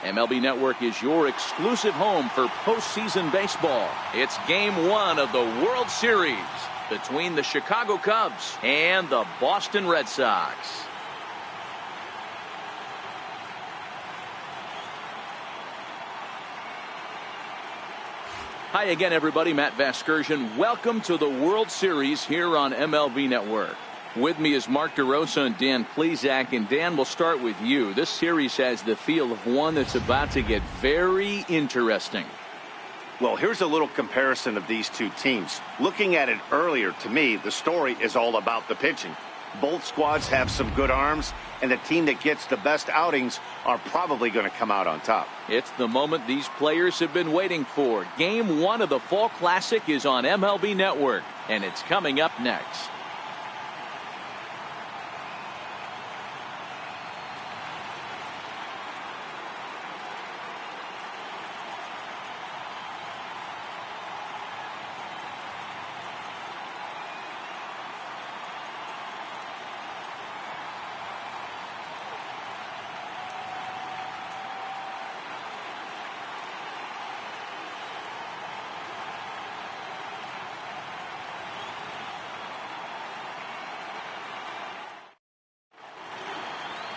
MLB Network is your exclusive home for postseason baseball. It's Game 1 of the World Series between the Chicago Cubs and the Boston Red Sox. Hi again, everybody. Matt Vasgersian. Welcome to the World Series here on MLB Network. With me is Mark DeRosa and Dan Plesac. And Dan, we'll start with you. This series has the feel of one that's about to get very interesting. Well, here's a little comparison of these two teams. Looking at it earlier, to me, the story is all about the pitching. Both squads have some good arms, and the team that gets the best outings are probably going to come out on top. It's the moment these players have been waiting for. Game 1 of the Fall Classic is on MLB Network, and it's coming up next.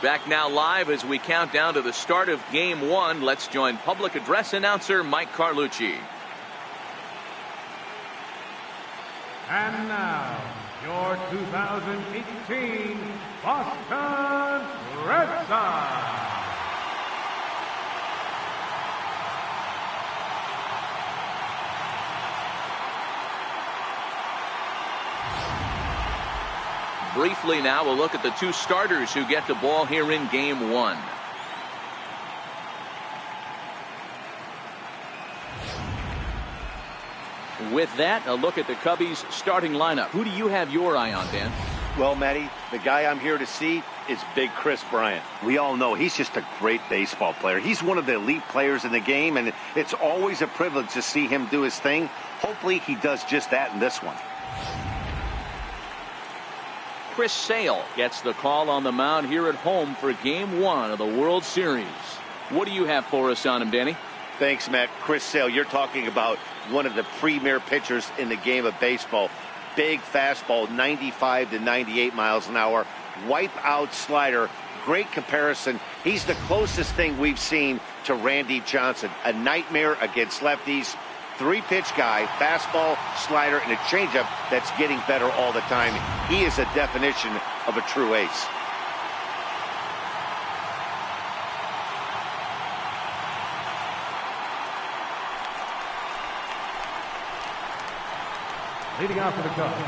Back now live as we count down to the start of Game 1. Let's join public address announcer Mike Carlucci. And now, your 2018 Boston Red Sox. Briefly now, we'll look at the two starters who get the ball here in Game 1. With that, a look at the Cubbies' starting lineup. Who do you have your eye on, Dan? Well, Matty, the guy I'm here to see is Big Kris Bryant. We all know he's just a great baseball player. He's one of the elite players in the game, and it's always a privilege to see him do his thing. Hopefully he does just that in this one. Chris Sale gets the call on the mound here at home for Game 1 of the World Series. What do you have for us on him, Danny? Thanks, Matt. Chris Sale, you're talking about one of the premier pitchers in the game of baseball. Big fastball, 95 to 98 miles an hour. Wipe-out slider. Great comparison. He's the closest thing we've seen to Randy Johnson. A nightmare against lefties. Three-pitch guy, fastball, slider, and a changeup that's getting better all the time. He is a definition of a true ace. Leading off for the Cubs,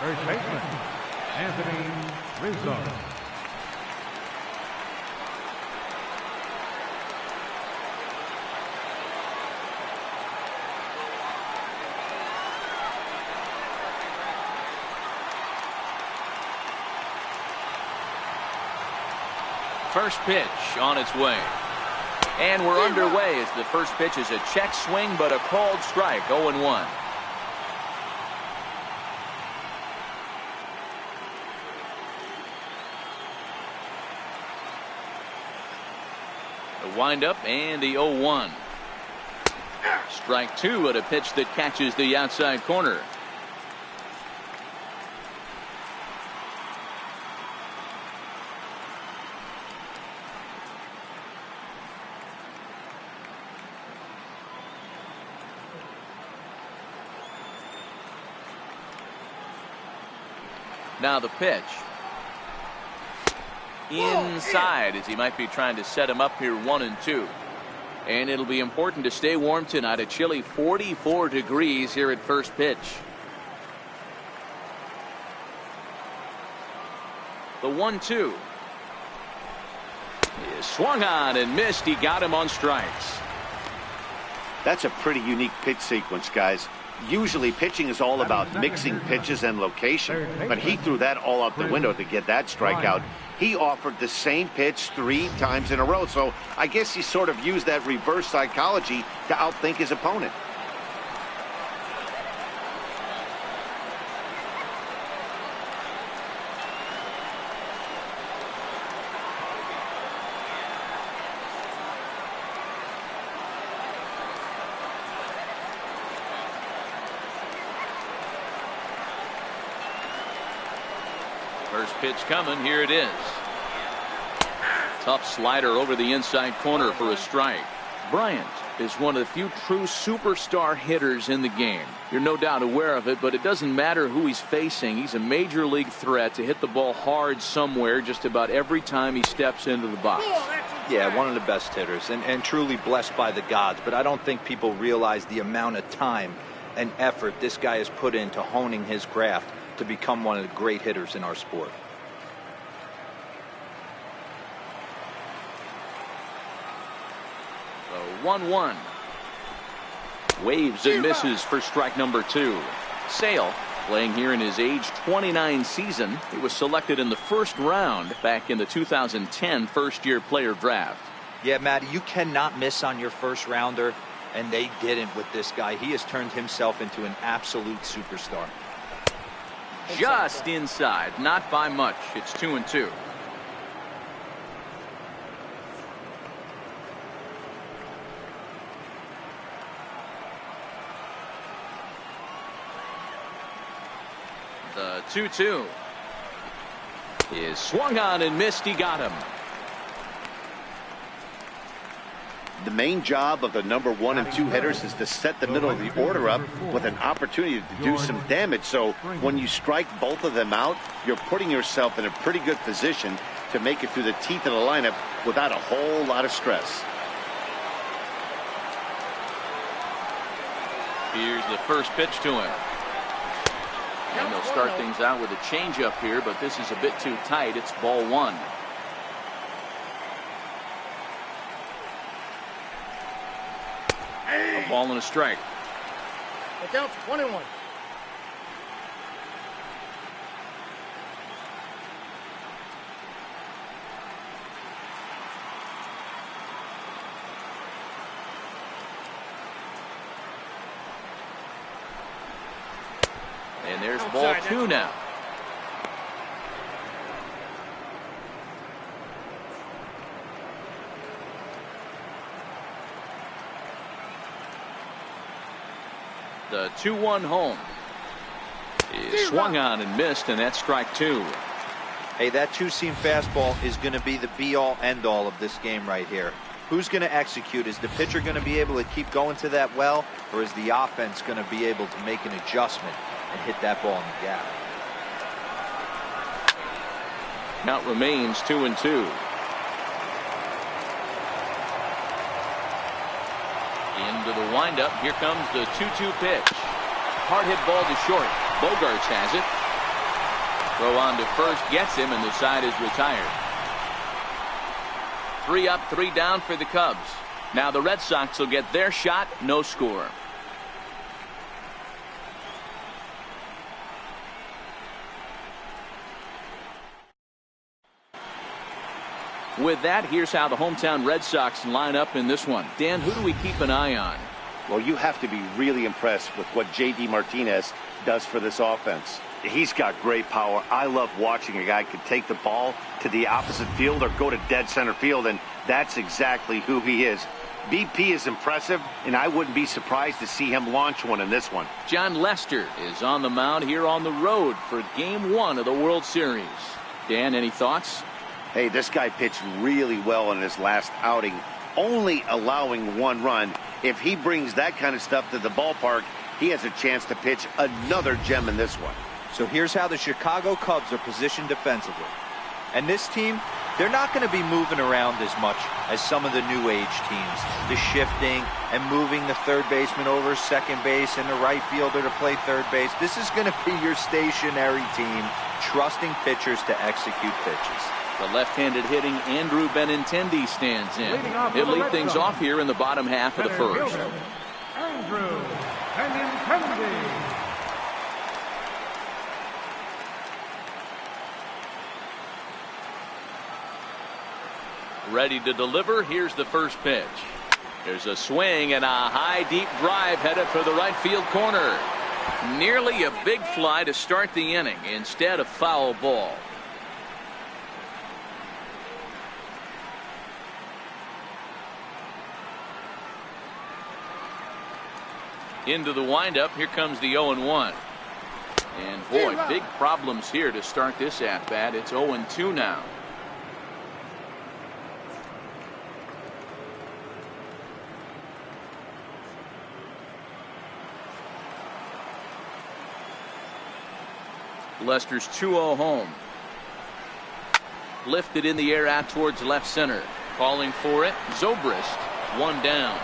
first baseman, Anthony Rizzo. First pitch on its way. And we're underway as the first pitch is a check swing, but a called strike, 0-1. The windup and the 0-1. Strike 2 at a pitch that catches the outside corner. Now the pitch. Inside, as he might be trying to set him up here 1-2. And it'll be important to stay warm tonight. A chilly 44 degrees here at first pitch. The 1-2 is swung on and missed. He got him on strikes. That's a pretty unique pitch sequence, guys. Usually pitching is all about mixing pitches and location, but he threw that all out the window to get that strikeout. He offered the same pitch 3 times in a row, so I guess he sort of used that reverse psychology to outthink his opponent. First pitch coming. Here it is. Tough slider over the inside corner for a strike. Bryant is one of the few true superstar hitters in the game. You're no doubt aware of it, but it doesn't matter who he's facing. He's a major league threat to hit the ball hard somewhere just about every time he steps into the box. Yeah, one of the best hitters and truly blessed by the gods, but I don't think people realize the amount of time and effort this guy has put into honing his craft to become one of the great hitters in our sport. The 1-1. Waves and misses for strike number 2. Sale playing here in his age 29 season. He was selected in the first round back in the 2010 first-year player draft. Yeah, Matty, you cannot miss on your first rounder, and they didn't with this guy. He has turned himself into an absolute superstar. Just inside, not by much. It's 2-2. The 2-2 is swung on and missed. He got him. The main job of the number 1 and 2 hitters is to set the middle of the order up with an opportunity to do some damage. So when you strike both of them out, you're putting yourself in a pretty good position to make it through the teeth of the lineup without a whole lot of stress. Here's the first pitch to him. And they'll start things out with a changeup here, but this is a bit too tight. It's ball 1. A ball and a strike. The count's 1-1. And there's ball 2 now. The 2-1 home is swung on and missed, and that's strike 2. Hey, that two-seam fastball is going to be the be-all, end-all of this game right here. Who's going to execute? Is the pitcher going to be able to keep going to that well, or is the offense going to be able to make an adjustment and hit that ball in the gap? Count remains 2-2. Into the windup. Here comes the 2-2 pitch. Hard hit ball to short. Bogarts has it. Throw on to first, gets him, and the side is retired. 3 up, 3 down for the Cubs. Now the Red Sox will get their shot. No score. With that, here's how the hometown Red Sox line up in this one. Dan, who do we keep an eye on? Well, you have to be really impressed with what J.D. Martinez does for this offense. He's got great power. I love watching a guy could take the ball to the opposite field or go to dead center field, and that's exactly who he is. BP is impressive, and I wouldn't be surprised to see him launch one in this one. John Lester is on the mound here on the road for Game 1 of the World Series. Dan, any thoughts? Hey, this guy pitched really well in his last outing, only allowing 1 run. If he brings that kind of stuff to the ballpark, he has a chance to pitch another gem in this one. So here's how the Chicago Cubs are positioned defensively. And this team, they're not going to be moving around as much as some of the new age teams. The shifting and moving the third baseman over second base and the right fielder to play third base. This is going to be your stationary team, trusting pitchers to execute pitches. The left-handed hitting Andrew Benintendi stands in. He'll lead things off here in the bottom half of the first. Andrew Benintendi. Ready to deliver. Here's the first pitch. There's a swing and a high deep drive headed for the right field corner. Nearly a big fly to start the inning. Instead, a foul ball. Into the windup. Here comes the 0-1. And boy, big problems here to start this at bat. It's 0-2 now. Lester's 2-0 home. Lifted in the air out towards left center. Calling for it, Zobrist. One down.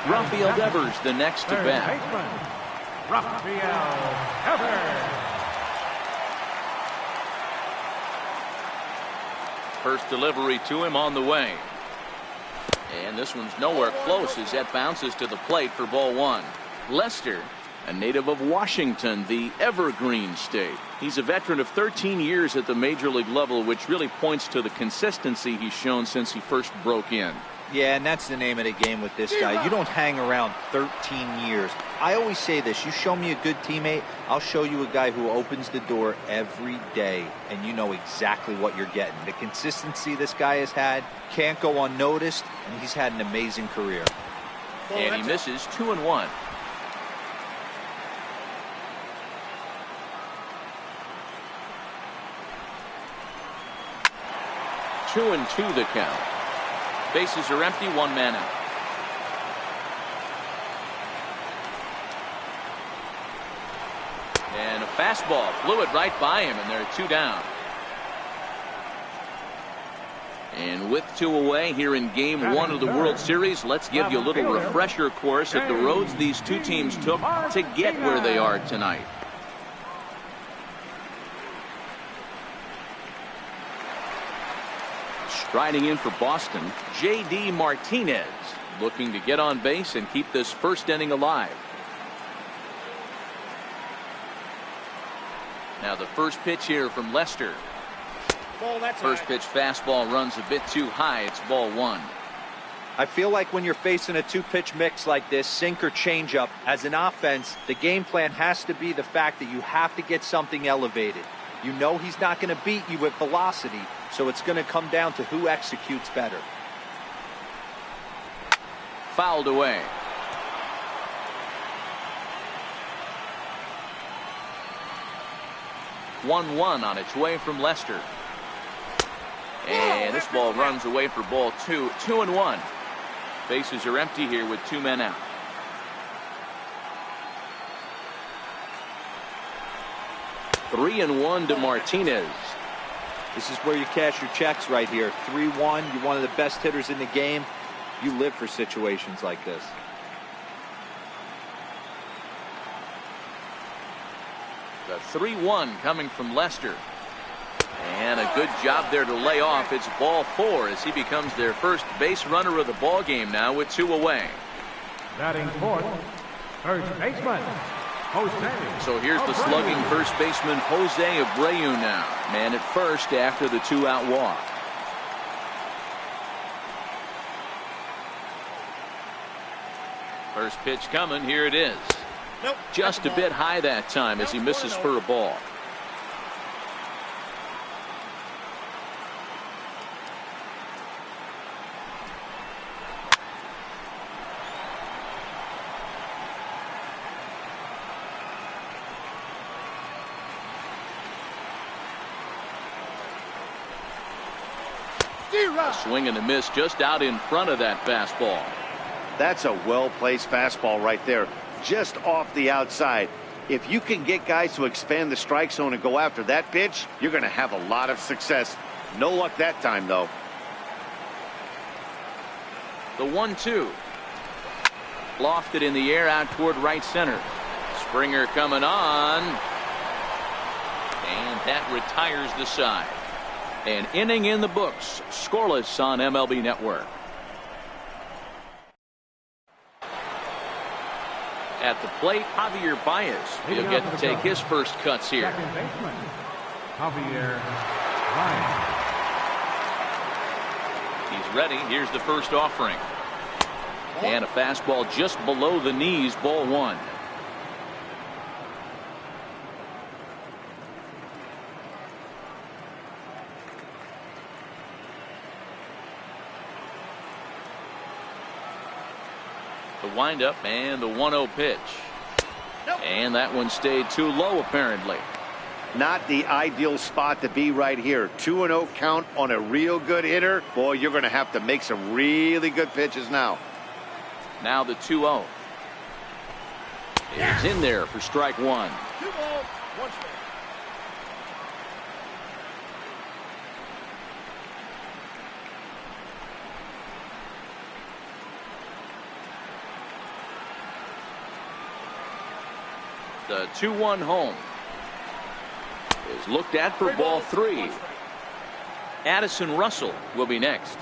Rafael Devers the next to bat. Rafael Devers. First delivery to him on the way. And this one's nowhere close as that bounces to the plate for ball one. Lester, a native of Washington, the Evergreen State. He's a veteran of 13 years at the major league level, which really points to the consistency he's shown since he first broke in. Yeah, and that's the name of the game with this guy. You don't hang around 13 years. I always say this, you show me a good teammate, I'll show you a guy who opens the door every day, and you know exactly what you're getting. The consistency this guy has had can't go unnoticed, and he's had an amazing career. And he misses 2-1. Two and two the count. Bases are empty, one man out. And a fastball flew it right by him, and there are two down. And with two away here in game one of the World Series, let's give you a little refresher course of the roads these two teams took to get where they are tonight. Striding in for Boston, J.D. Martinez, looking to get on base and keep this first inning alive. Now the first pitch here from Lester. First pitch fastball runs a bit too high. It's ball one. I feel like when you're facing a two-pitch mix like this, sink or changeup, as an offense, the game plan has to be the fact that you have to get something elevated. You know he's not going to beat you with velocity, so it's going to come down to who executes better. Fouled away. One on its way from Lester. And this ball runs away for ball two. 2-1. Bases are empty here with two men out. 3-1 to Martinez. This is where you cash your checks right here. 3-1. You're one of the best hitters in the game. You live for situations like this. The 3-1 coming from Lester. And a good job there to lay off. It's ball four as he becomes their first base runner of the ball game now with two away. Batting fourth, first baseman, Jose. So here's the slugging first baseman Jose Abreu now. Man at first after the two-out walk. First pitch coming. Here it is. Nope. Just a bit high that time as he misses for a ball. A swing and a miss just out in front of that fastball. That's a well-placed fastball right there, just off the outside. If you can get guys to expand the strike zone and go after that pitch, you're going to have a lot of success. No luck that time, though. The 1-2. Lofted in the air out toward right center. Springer coming on. And that retires the side. An inning in the books, scoreless on MLB Network. At the plate, Javier Baez. He'll get to take his first cuts here. Second baseman, Javier Baez. He's ready. Here's the first offering. And a fastball just below the knees, ball one. The windup and the 1-0 pitch. And that one stayed too low, apparently. Not the ideal spot to be right here. 2-0 count on a real good hitter. Boy, you're going to have to make some really good pitches now. Now the 2-0. It's in there for strike one. 2 balls, 1 strike. The 2-1 home is looked at for ball 3. Addison Russell will be next.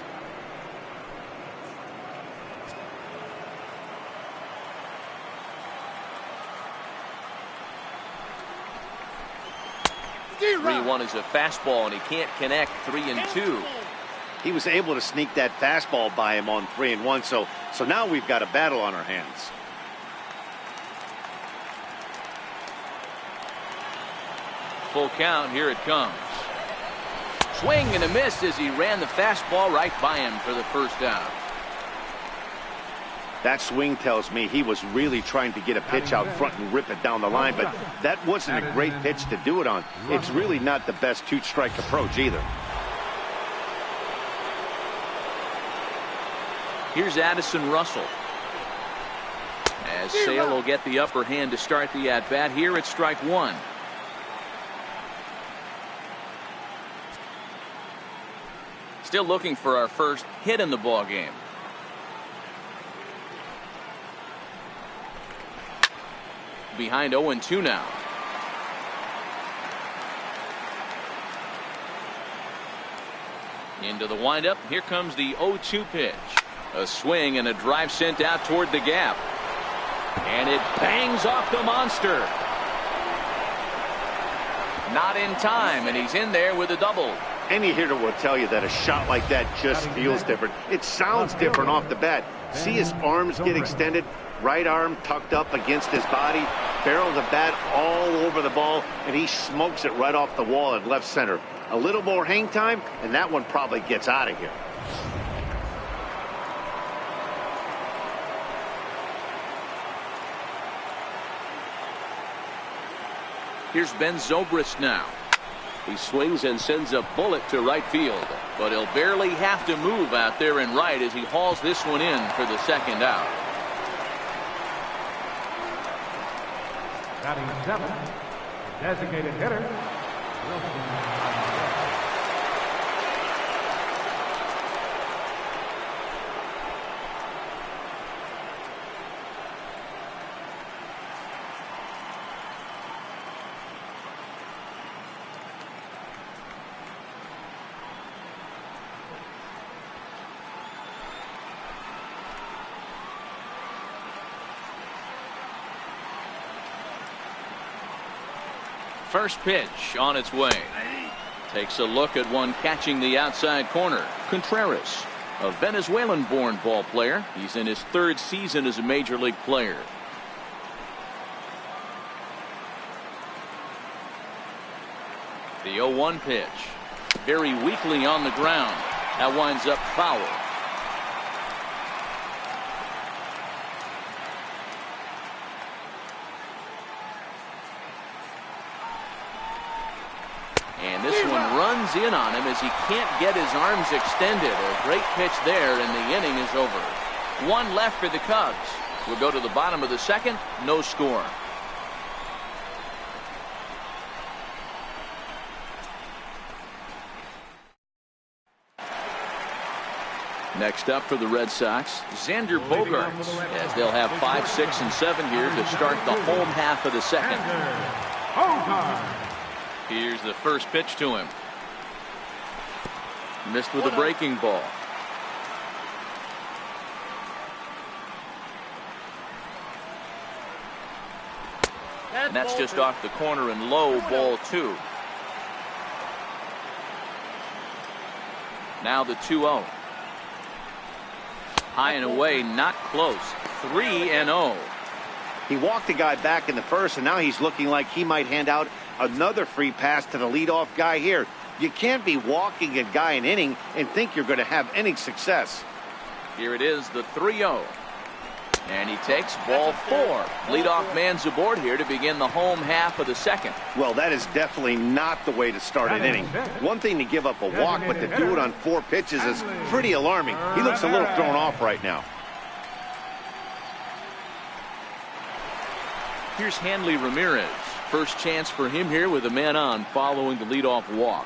D-Rock. 3-1 is a fastball, and he can't connect. 3-2. He was able to sneak that fastball by him on 3-1. So now we've got a battle on our hands. Full count. Here it comes. Swing and a miss as he ran the fastball right by him for the first out. That swing tells me he was really trying to get a pitch out front and rip it down the line, but that wasn't a great pitch to do it on. It's really not the best 2-strike approach either. Here's Addison Russell. As Sale will get the upper hand to start the at-bat. Here it's strike one. Still looking for our first hit in the ball game. Behind 0-2 now. Into the windup. Here comes the 0-2 pitch. A swing and a drive sent out toward the gap. And it bangs off the monster. Not in time, and he's in there with a double. Any hitter will tell you that a shot like that just feels different. It sounds different off the bat. See his arms get extended, right arm tucked up against his body, barrel of the bat all over the ball, and he smokes it right off the wall in left center. A little more hang time, and that one probably gets out of here. Here's Ben Zobrist now. He swings and sends a bullet to right field, but he'll barely have to move out there in right as he hauls this one in for the second out. Batting 7, designated hitter, Wilson. First pitch on its way. Takes a look at one catching the outside corner. Contreras, a Venezuelan-born ball player. He's in his 3rd season as a major league player. The 0-1 pitch. Very weakly on the ground. That winds up foul. And this one runs in on him as he can't get his arms extended. A great pitch there, and the inning is over. 1 left for the Cubs. We'll go to the bottom of the 2nd. No score. Next up for the Red Sox, Xander Bogaerts, as they'll have 5, 6, and 7 here to start the home half of the 2nd. Here's the first pitch to him. Missed with a breaking ball. And that's just off the corner and low, ball 2. Now the 2-0. High and away, not close. 3-0. He walked the guy back in the first, and now he's looking like he might hand out another free pass to the leadoff guy here. You can't be walking a guy an inning and think you're going to have any success. Here it is, the 3-0. And he takes ball 4. Leadoff man's aboard here to begin the home half of the second. Well, that is definitely not the way to start an inning. One thing to give up a walk, but to do it on 4 pitches is pretty alarming. He looks a little thrown off right now. Here's Hanley Ramirez. First chance for him here with a man on following the leadoff walk.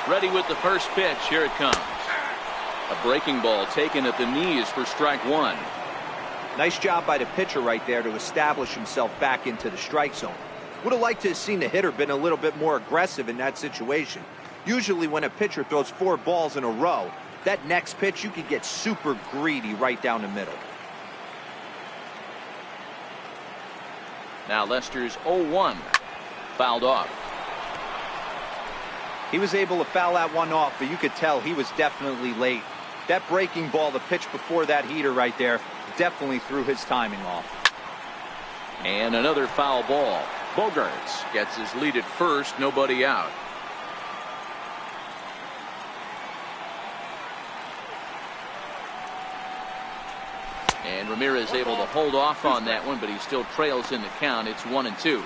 Ready with the first pitch. Here it comes. A breaking ball taken at the knees for strike 1. Nice job by the pitcher right there to establish himself back into the strike zone. Would have liked to have seen the hitter been a little bit more aggressive in that situation. Usually when a pitcher throws 4 balls in a row, that next pitch you could get super greedy right down the middle. Now Lester's 0-1. Fouled off. He was able to foul that one off, but you could tell he was definitely late. That breaking ball, the pitch before that heater right there, definitely threw his timing off. And another foul ball. Bogaerts gets his lead at first, nobody out. And Ramirez able to hold off on that one, but he still trails in the count. It's 1-2.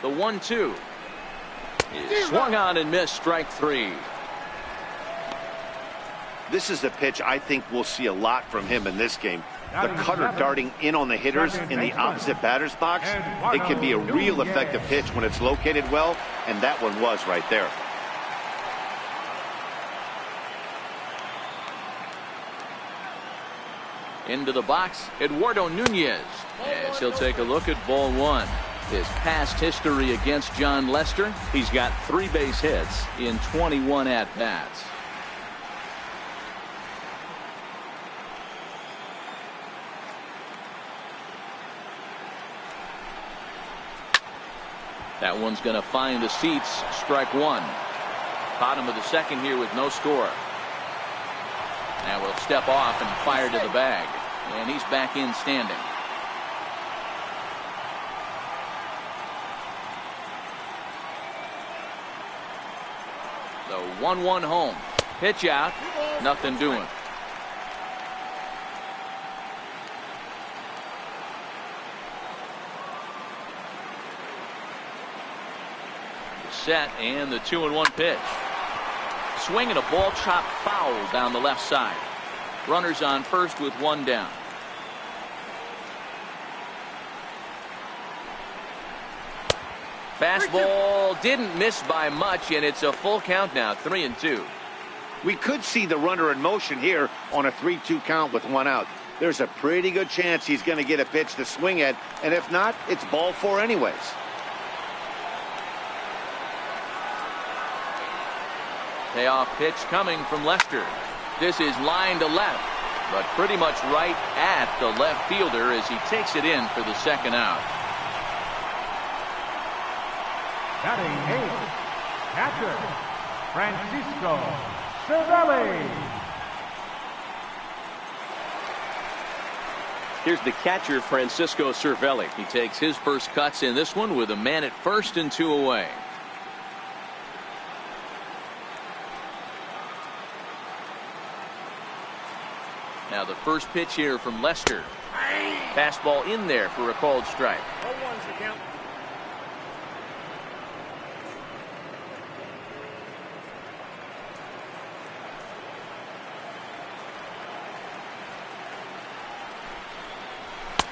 The 1-2 is swung on and missed. Strike 3. This is a pitch I think we'll see a lot from him in this game. The cutter darting in on the hitters in the opposite batter's box. It can be a real effective pitch when it's located well, and that one was right there. Into the box, Eduardo Nunez, as he'll take a look at ball 1. His past history against Jon Lester, he's got 3 base hits in 21 at-bats. That one's going to find the seats. Strike 1. Bottom of the second here with no score. Now we'll step off and fire to the bag. And he's back in standing. The 1-1 home. Pitch out. Nothing doing. Set and the 2-1 pitch. Swinging a ball chopped foul down the left side. Runners on first with 1 down. Fastball didn't miss by much, and it's a full count now. 3-2. We could see the runner in motion here on a 3-2 count with 1 out. There's a pretty good chance he's going to get a pitch to swing at, and if not, it's ball 4 anyways. Payoff pitch coming from Lester. This is line to left, but pretty much right at the left fielder as he takes it in for the second out. Batting 8th, catcher, Francisco Cervelli. Here's the catcher, Francisco Cervelli. He takes his first cuts in this one with a man at first and 2 away. Now the first pitch here from Lester. Fastball in there for a called strike. 0-1's the count.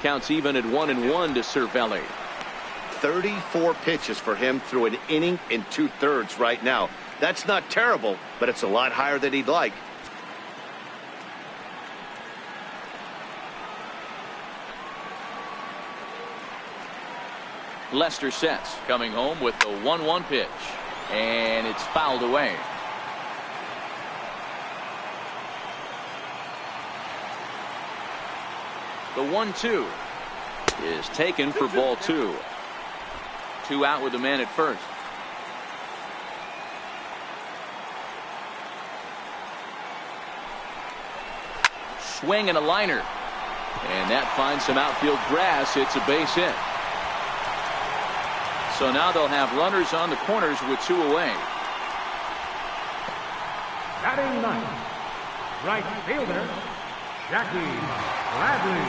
Counts even at 1-1 to Cervelli. 34 pitches for him through an inning and 2/3 right now. That's not terrible, but it's a lot higher than he'd like. Lester sets, coming home with the 1-1 pitch, and it's fouled away. The 1-2 is taken for ball 2. 2 out with the man at first. Swing and a liner. And that finds some outfield grass. It's a base hit. So now they'll have runners on the corners with 2 away. Batting ninth, right fielder, Jackie Bradley.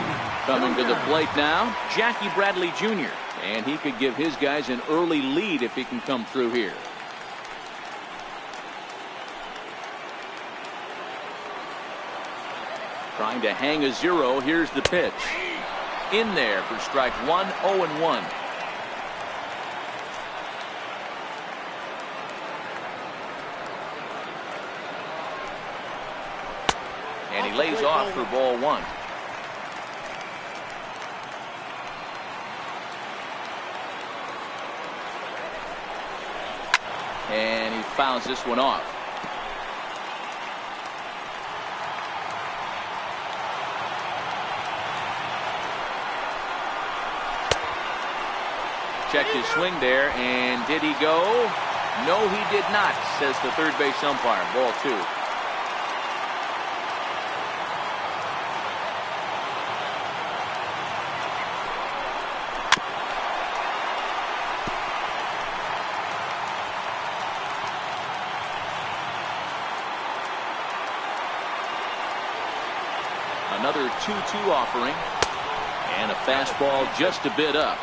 Coming to the Jr. plate now, Jackie Bradley Jr. And he could give his guys an early lead if he can come through here. Trying to hang a 0. Here's the pitch. In there for strike 1, 0-1. And he lays off for ball 1. And he fouls this one off. Checked his swing there, and did he go? No, he did not, says the third base umpire. Ball 2. Another 2-2 offering, and a fastball just a bit up.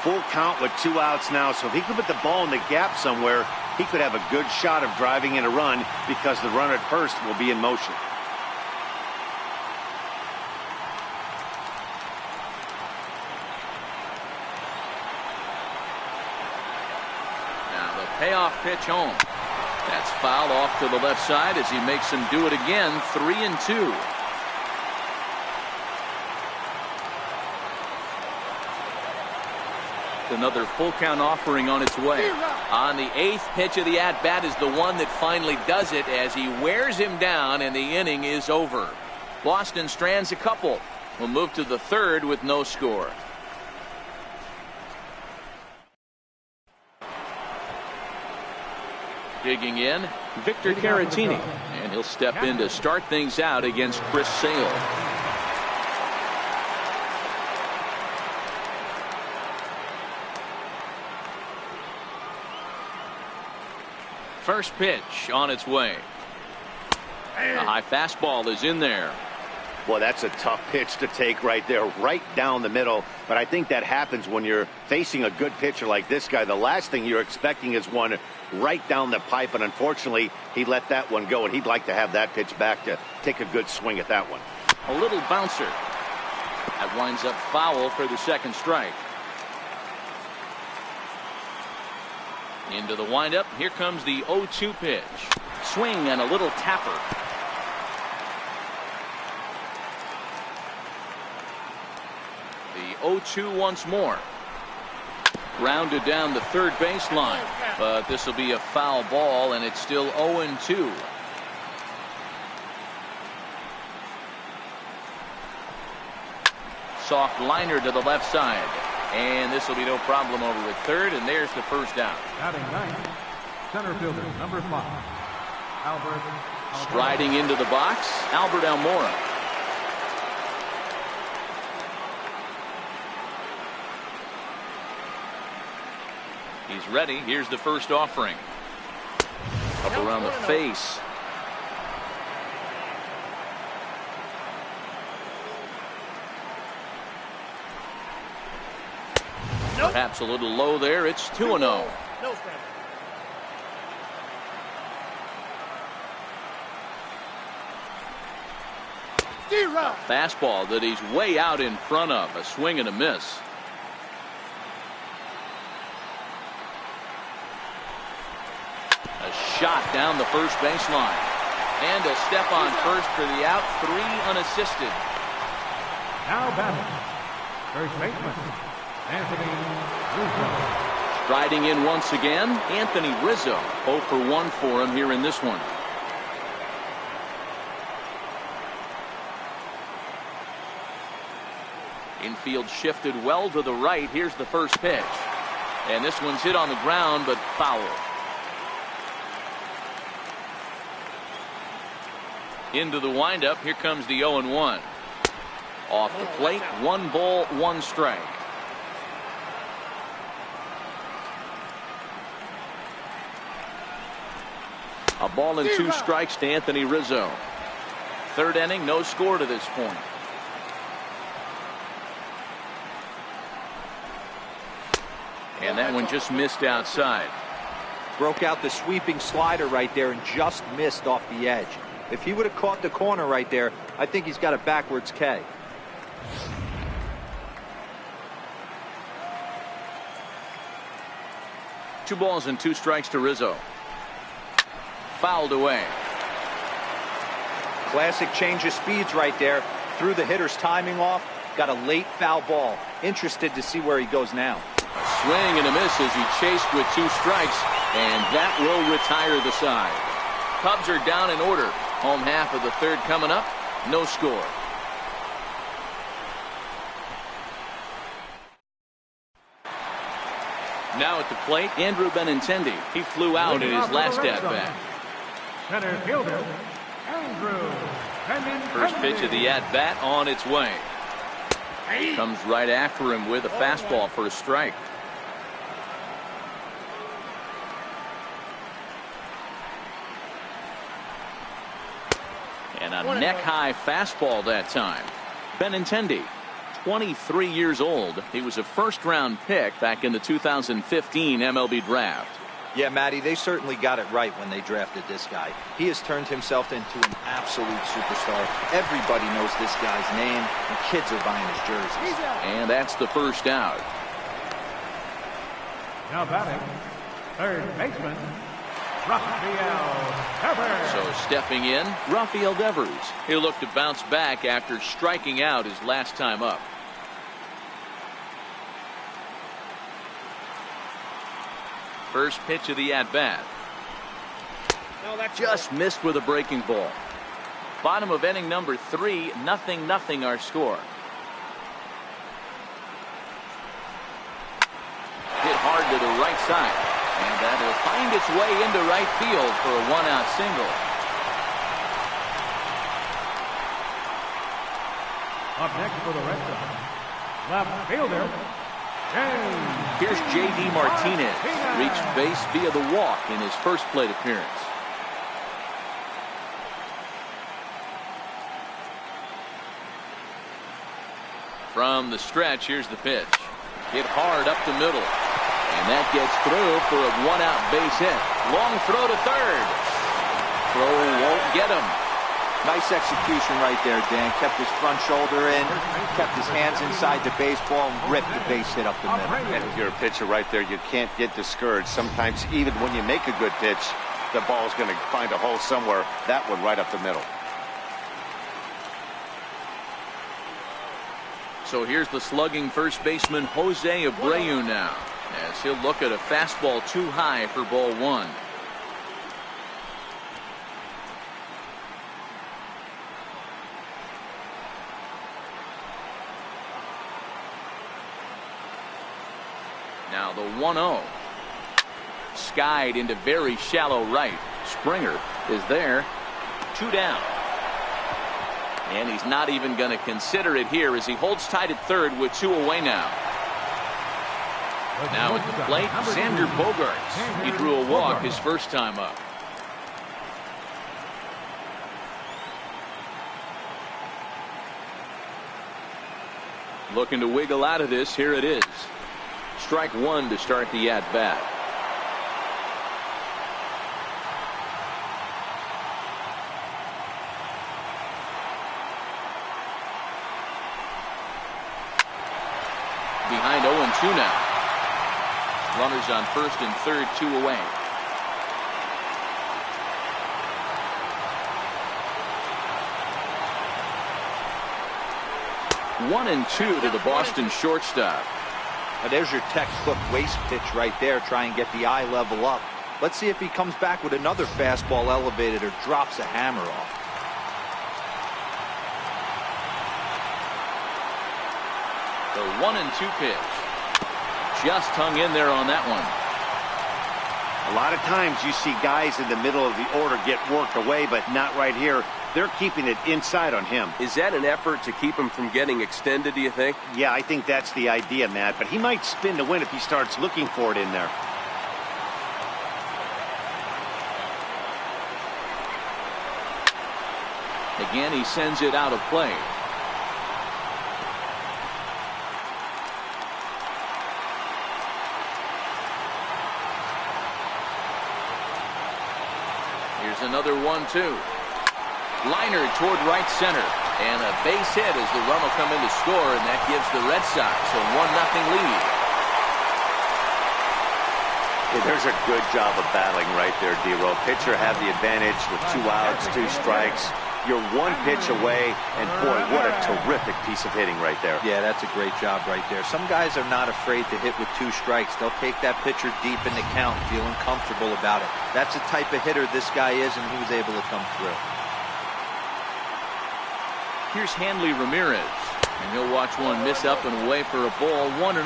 Full count with 2 outs now, so if he could put the ball in the gap somewhere, he could have a good shot of driving in a run because the runner at first will be in motion. Now the payoff pitch home. That's fouled off to the left side as he makes him do it again. 3-2. Another full count offering on its way. On the 8th pitch of the at bat is the one that finally does it as he wears him down, and the inning is over. Boston strands a couple. Will move to the 3rd with no score. Digging in, Victor Caratini, and he'll step in to start things out against Chris Sale. First pitch on its way. A high fastball is in there. Well, that's a tough pitch to take right there, right down the middle. But I think that happens when you're facing a good pitcher like this guy. The last thing you're expecting is one right down the pipe, and unfortunately, he let that one go, and he'd like to have that pitch back to take a good swing at that one. A little bouncer. That winds up foul for the 2nd strike. Into the windup. Here comes the 0-2 pitch. Swing and a little tapper. The 0-2 once more. Grounded down the third baseline. But this will be a foul ball, and it's still 0-2. Soft liner to the left side. And this will be no problem over at 3rd, and there's the first down. Batting ninth, center fielder, number 5, Albert Almora. Striding into the box, Albert Almora. He's ready. Here's the first offering. Up around the face. Perhaps a little low there. It's 2-0. No A fastball that he's way out in front of. A swing and a miss. A shot down the first baseline. And a step on first for the out. 3 unassisted. Now batting, first baseman, Anthony Rizzo. Striding in once again, Anthony Rizzo. 0 for 1 for him here in this one. Infield shifted well to the right. Here's the first pitch. And this one's hit on the ground, but foul. Into the windup. Here comes the 0-1. Off the plate, 1 ball, 1 strike. A ball and 2 strikes to Anthony Rizzo. 3rd inning, no score to this point. And that one just missed outside. Broke out the sweeping slider right there and just missed off the edge. If he would have caught the corner right there, I think he's got a backwards K. Two balls and 2 strikes to Rizzo. Fouled away. Classic change of speeds right there. Threw the hitter's timing off. Got a late foul ball. Interested to see where he goes now. A swing and a miss as he chased with 2 strikes, and that will retire the side. Cubs are down in order. Home half of the 3rd coming up. No score. Now at the plate, Andrew Benintendi. He flew out in his last at-bat. Center fielder, Andrew Benintendi. First pitch of the at-bat on its way. Comes right after him with a fastball for a strike. And a neck-high fastball that time. Benintendi, 23 years old. He was a first-round pick back in the 2015 MLB draft. Yeah, Matty, they certainly got it right when they drafted this guy. He has turned himself into an absolute superstar. Everybody knows this guy's name, and kids are buying his jerseys. And that's the first out. Now batting, 3rd baseman, Rafael Devers. So stepping in, Rafael Devers. He'll look to bounce back after striking out his last time up. First pitch of the at-bat. Just missed with a breaking ball. Bottom of inning number 3, 0-0 our score. Hit hard to the right side, and that will find its way into right field for a 1-out single. Up next for the Red Sox, left fielder, Here's J.D. Martinez. Reached base via the walk in his first plate appearance. From the stretch, here's the pitch. Hit hard up the middle. And that gets through for a 1-out base hit. Long throw to 3rd. Throw won't get him. Nice execution right there, Dan. Kept his front shoulder in, kept his hands inside the baseball, and ripped the base hit up the middle. And if you're a pitcher right there, you can't get discouraged. Sometimes even when you make a good pitch, the ball's going to find a hole somewhere. That one right up the middle. So here's the slugging first baseman Jose Abreu now, as he'll look at a fastball too high for ball 1. Now the 1-0. Skied into very shallow right. Springer is there. 2 down. And he's not even going to consider it here as he holds tight at 3rd with 2 away now. Now at the plate, Xander Bogaerts. He drew a walk his first time up. Looking to wiggle out of this. Here it is. Strike 1 to start the at-bat. Behind 0-2 now. Runners on 1st and 3rd, 2 away. One and 2 to the Boston shortstop. Now there's your textbook waist pitch right there. Try and get the eye level up. Let's see if he comes back with another fastball elevated or drops a hammer off. The 1-2 pitch. Just hung in there on that one. A lot of times you see guys in the middle of the order get worked away, but not right here. They're keeping it inside on him. Is that an effort to keep him from getting extended, do you think? Yeah, I think that's the idea, Matt. But he might spin to win if he starts looking for it in there. Again, he sends it out of play. Here's another 1-2. Liner toward right center. And a base hit as the run will come in to score, and that gives the Red Sox a 1-0 lead. Yeah, there's a good job of battling right there, D-Row. Pitcher have the advantage with 2 outs, 2 strikes. You're 1 pitch away, and boy, what a terrific piece of hitting right there. Yeah, that's a great job right there. Some guys are not afraid to hit with 2 strikes. They'll take that pitcher deep in the count, feeling comfortable about it. That's the type of hitter this guy is, and he was able to come through. Here's Hanley Ramirez, and he'll watch one miss up and away for a ball, 1-0.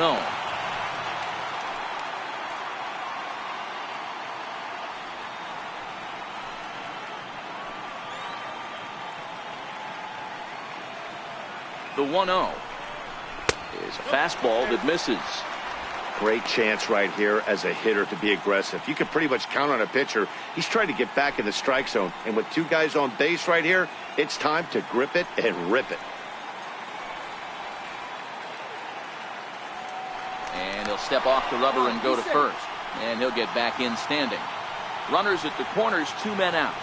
The 1-0 is a fastball that misses. Great chance right here as a hitter to be aggressive. You can pretty much count on a pitcher. He's trying to get back in the strike zone. And with 2 guys on base right here, it's time to grip it and rip it. And he'll step off the rubber and go to first. And he'll get back in standing. Runners at the corners, 2 men out.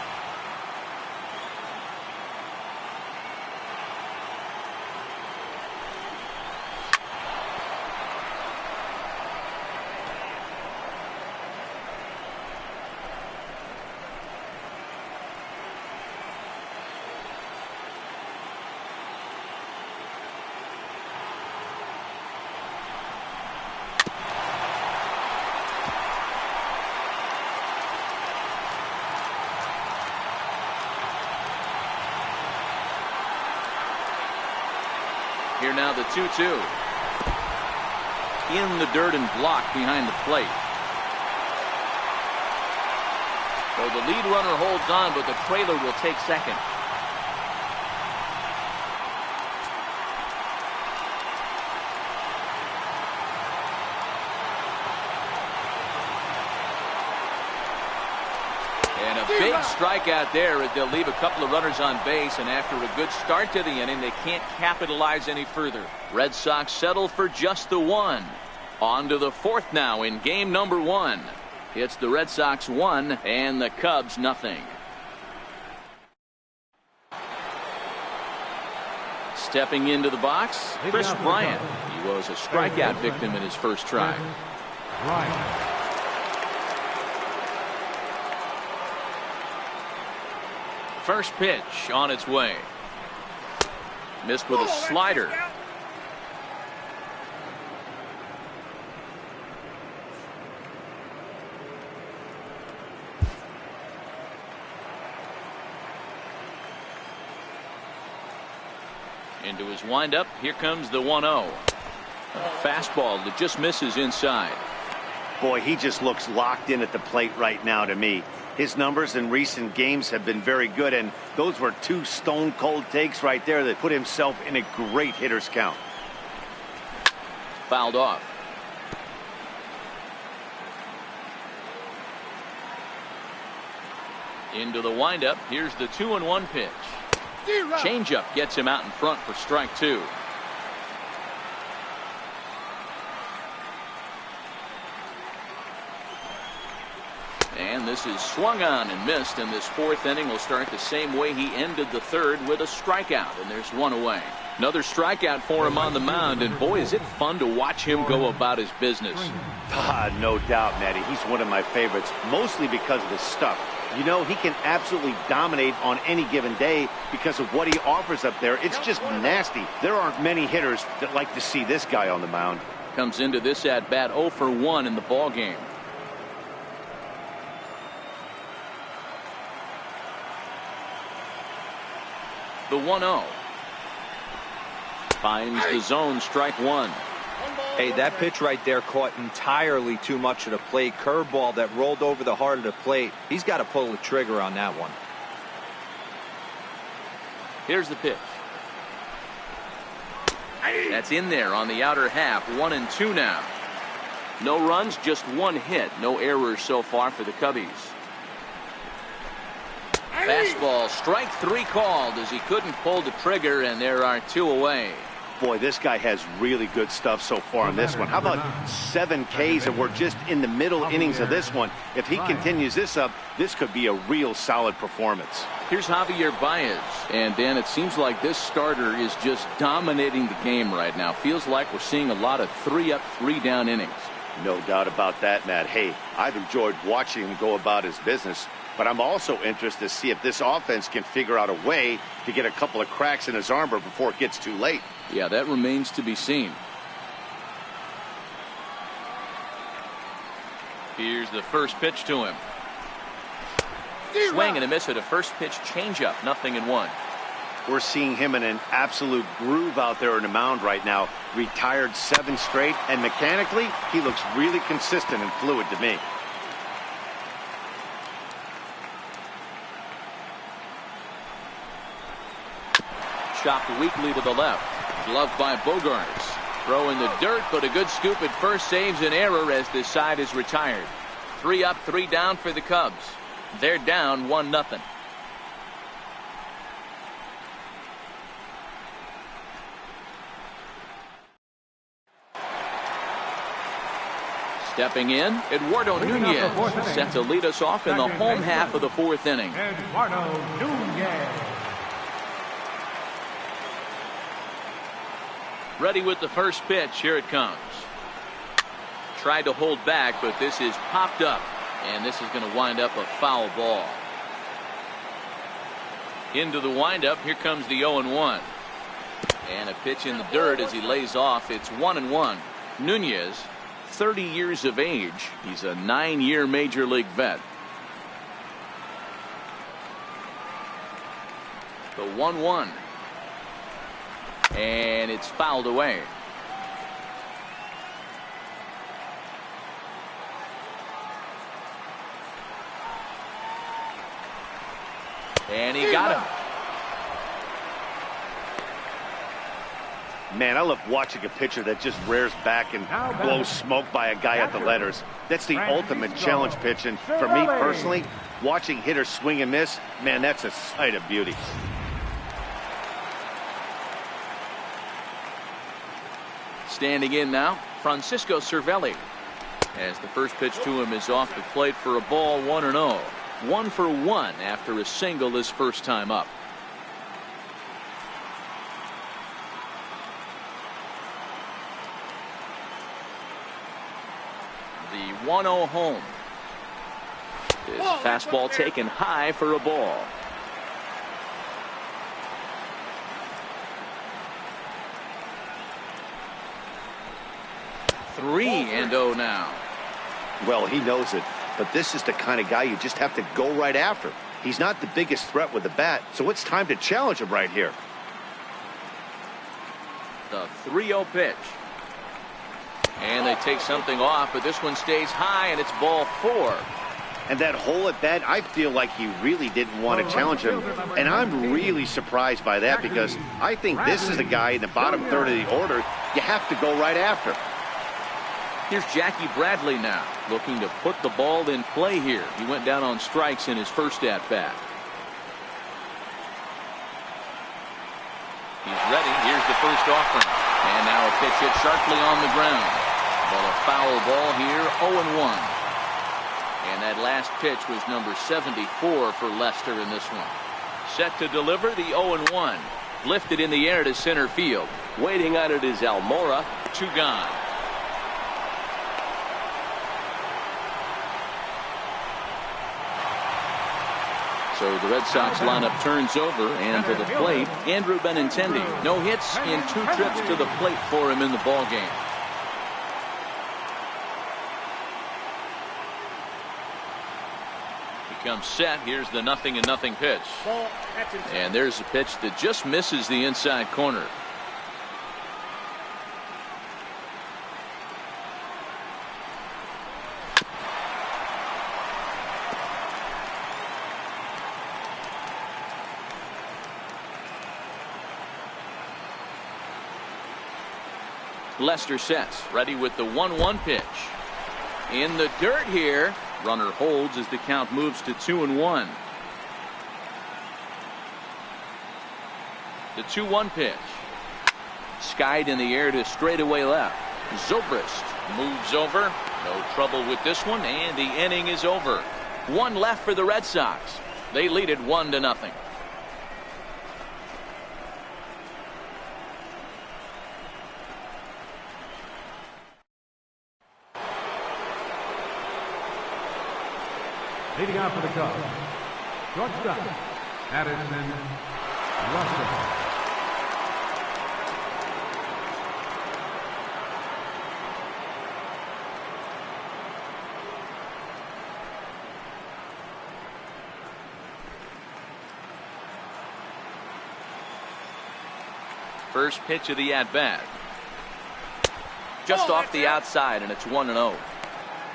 Here now the 2-2. In the dirt and blocked behind the plate. So the lead runner holds on, but the trailer will take second. And a big strikeout there as they'll leave a couple of runners on base, and after a good start to the inning, they can't capitalize any further. Red Sox settle for just the 1. On to the 4th now in game number 1. It's the Red Sox 1 and the Cubs nothing. Stepping into the box, Chris Bryant. He was a strikeout victim in his first try. Bryant. First pitch on its way. Missed with a slider. Into his windup. Here comes the 1-0. A fastball that just misses inside. Boy, he just looks locked in at the plate right now to me. His numbers in recent games have been very good, and those were 2 stone-cold takes right there that put himself in a great hitter's count. Fouled off. Into the windup. Here's the 2-1 pitch. Changeup gets him out in front for strike 2. And this is swung on and missed, and this 4th inning will start the same way he ended the 3rd, with a strikeout, and there's 1 away. Another strikeout for him on the mound, and boy, is it fun to watch him go about his business. No doubt, Matty. He's one of my favorites, mostly because of his stuff. You know, he can absolutely dominate on any given day because of what he offers up there. It's just nasty. There aren't many hitters that like to see this guy on the mound. Comes into this at bat 0 for 1 in the ball game. The 1-0. Finds the zone, strike one. Hey, that pitch right there caught entirely too much of the plate. Curveball that rolled over the heart of the plate. He's got to pull the trigger on that one. Here's the pitch. That's in there on the outer half. 1-2 now. No runs, just one hit. No errors so far for the Cubbies. Fastball, strike three called as he couldn't pull the trigger, and there are two away. Boy, this guy has really good stuff so far on this one. How about 7 Ks, and we're just in the middle innings of this one. If he continues this up, this could be a real solid performance. Here's Javier Baez. And, Dan, it seems like this starter is just dominating the game right now. Feels like we're seeing a lot of 3-up, 3-down innings. No doubt about that, Matt. Hey, I've enjoyed watching him go about his business, but I'm also interested to see if this offense can figure out a way to get a couple of cracks in his armor before it gets too late. Yeah, that remains to be seen. Here's the first pitch to him. Swing and a miss at a first pitch changeup. 0-1. We're seeing him in an absolute groove out there on the mound right now. Retired 7 straight, and mechanically, he looks really consistent and fluid to me. Chopped weakly to the left. Gloved by Bogaerts. Throw in the dirt, but a good scoop at first saves an error as this side is retired. 3 up, 3 down for the Cubs. They're down 1-0. Stepping in, Eduardo Nunez, set to lead us off in the home half of the 4th inning. Eduardo Nunez. Ready with the first pitch. Here it comes. Tried to hold back, but this is popped up, and this is going to wind up a foul ball. Into the windup. Here comes the 0-1. And a pitch in the dirt as he lays off. It's 1-1. Nunez, 30 years of age. He's a 9-year major league vet. The 1-1. And it's fouled away. And he got him. Man, I love watching a pitcher that just rears back and blows smoke by a guy at the letters. That's the ultimate challenge pitch. And for me personally, watching hitters swing and miss, man, that's a sight of beauty. Standing in now, Francisco Cervelli. As the first pitch to him is off the plate for a ball. 1-0. 1 for 1 after a single his first time up. The 1-0 home. This fastball taken high for a ball. 3-0 now. Well, he knows it, but this is the kind of guy you just have to go right after. He's not the biggest threat with the bat, so it's time to challenge him right here. The 3-0 pitch. And they take something off, but this one stays high, and it's ball 4. And that hole at bat, I feel like he really didn't want to challenge him. And I'm really surprised by that, because I think this is the guy in the bottom third of the order you have to go right after. Here's Jackie Bradley now, looking to put the ball in play here. He went down on strikes in his first at-bat. He's ready. Here's the first offering. And now a pitch hit sharply on the ground. But a foul ball here, 0-1. And that last pitch was number 74 for Lester in this one. Set to deliver the 0-1. Lifted in the air to center field. Waiting on it is Almora. 2 gone. So the Red Sox lineup turns over, and to the plate, Andrew Benintendi. No hits in 2 trips to the plate for him in the ballgame. He comes set. Here's the 0-0 pitch. And there's a pitch that just misses the inside corner. Lester sets, ready with the 1-1 pitch. In the dirt here. Runner holds as the count moves to 2-1. The 2-1 pitch. Skied in the air to straightaway left. Zobrist moves over. No trouble with this one, and the inning is over. One left for the Red Sox. They lead it 1-0. Leading out for the Cubs, shortstop, Addison Russell. First pitch of the at-bat. Just off the outside, and it's 1-0.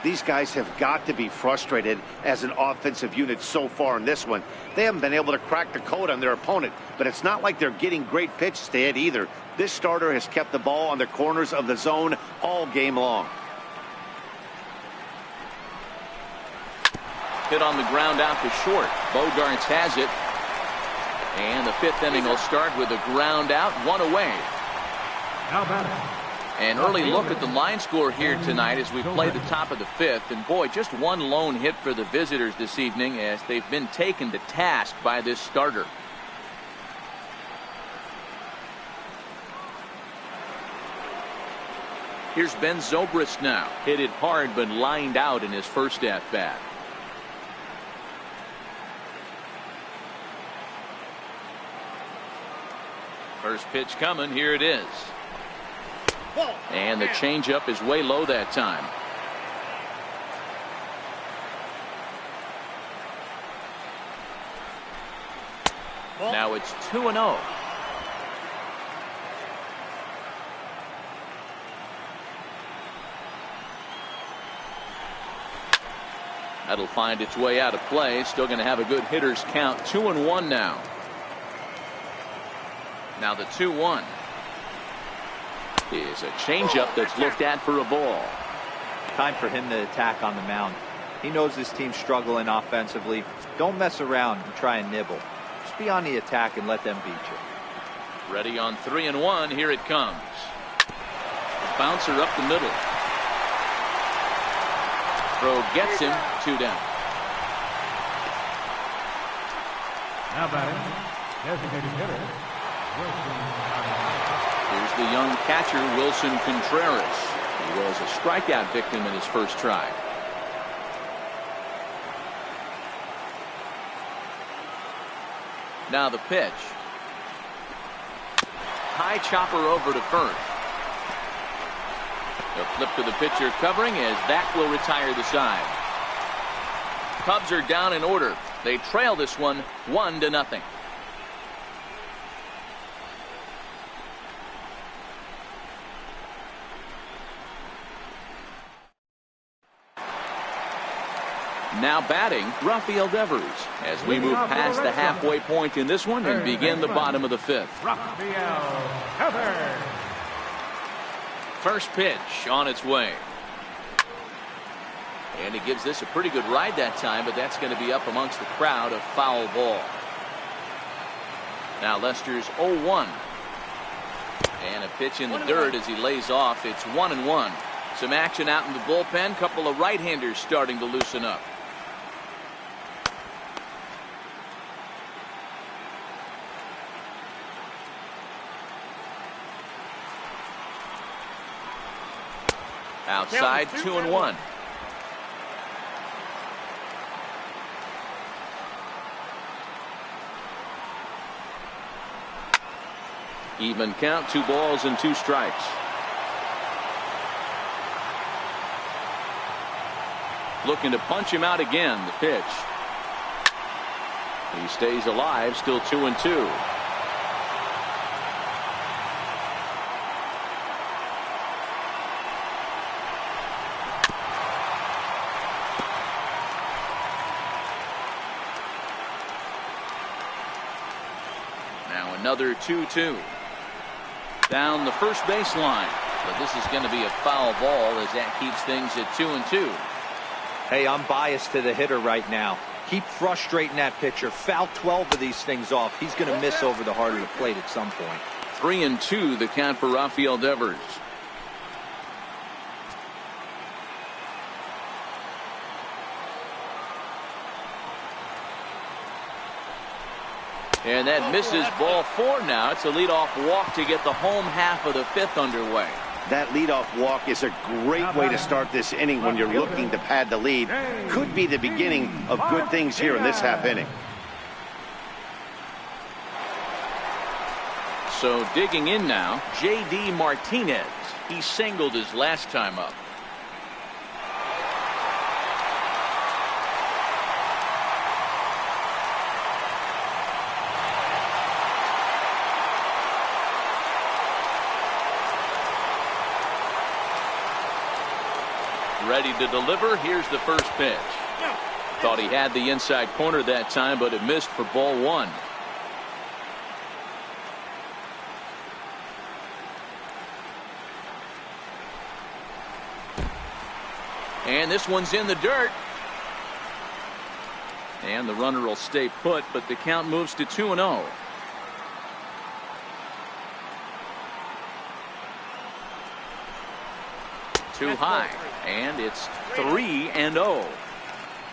These guys have got to be frustrated as an offensive unit so far in this one. They haven't been able to crack the code on their opponent, but it's not like they're getting great pitches to hit either. This starter has kept the ball on the corners of the zone all game long. Hit on the ground out to short. Bogaerts has it. And the 5th inning will start with a ground out, one away. Now batting. An early look at the line score here tonight as we play the top of the 5th. And boy, just one lone hit for the visitors this evening as they've been taken to task by this starter. Here's Ben Zobrist now. Hit it hard but lined out in his first at-bat. First pitch coming. Here it is. And the changeup is way low that time. Now it's 2-0. That'll find its way out of play. Still going to have a good hitter's count. 2-1 now. Now the 2-1 is a changeup that's looked at for a ball. Time for him to attack on the mound. He knows this team's struggling offensively. Don't mess around and try and nibble. Just be on the attack and let them beat you. Ready on 3-1. Here it comes. Bouncer up the middle. Throw gets him. 2 down. Now batting, designated hitter, Here's the young catcher, Wilson Contreras. He was a strikeout victim in his first try. Now the pitch. High chopper over to first. The flip to the pitcher covering as that will retire the side. Cubs are down in order. They trail this one 1-0. Now batting, Rafael Devers, as we move past the halfway point in this one and begin the bottom of the 5th. Rafael Devers. First pitch on its way. And he gives this a pretty good ride that time, but that's going to be up amongst the crowd, a foul ball. Now Lester's 0-1. And a pitch in the dirt as he lays off. It's 1-1. Some action out in the bullpen. Couple of right-handers starting to loosen up. Outside, 2-1. Even count, 2 balls and 2 strikes. Looking to punch him out again. The pitch. He stays alive, still 2-2. Now another 2-2. Down the first baseline. But this is going to be a foul ball as that keeps things at 2-2. Hey, I'm biased to the hitter right now. Keep frustrating that pitcher. Foul 12 of these things off. He's going to miss over the heart of the plate at some point. 3-2 the count for Rafael Devers. And that misses ball 4 now. It's a leadoff walk to get the home half of the 5th underway. That leadoff walk is a great way to start this inning when you're looking to pad the lead. Could be the beginning of good things here in this half inning. So digging in now, J.D. Martinez. He singled his last time up. Ready to deliver. Here's the first pitch. Thought he had the inside corner that time, but it missed for ball 1. And this one's in the dirt. And the runner will stay put, but the count moves to 2-0. Too high, and it's 3-0.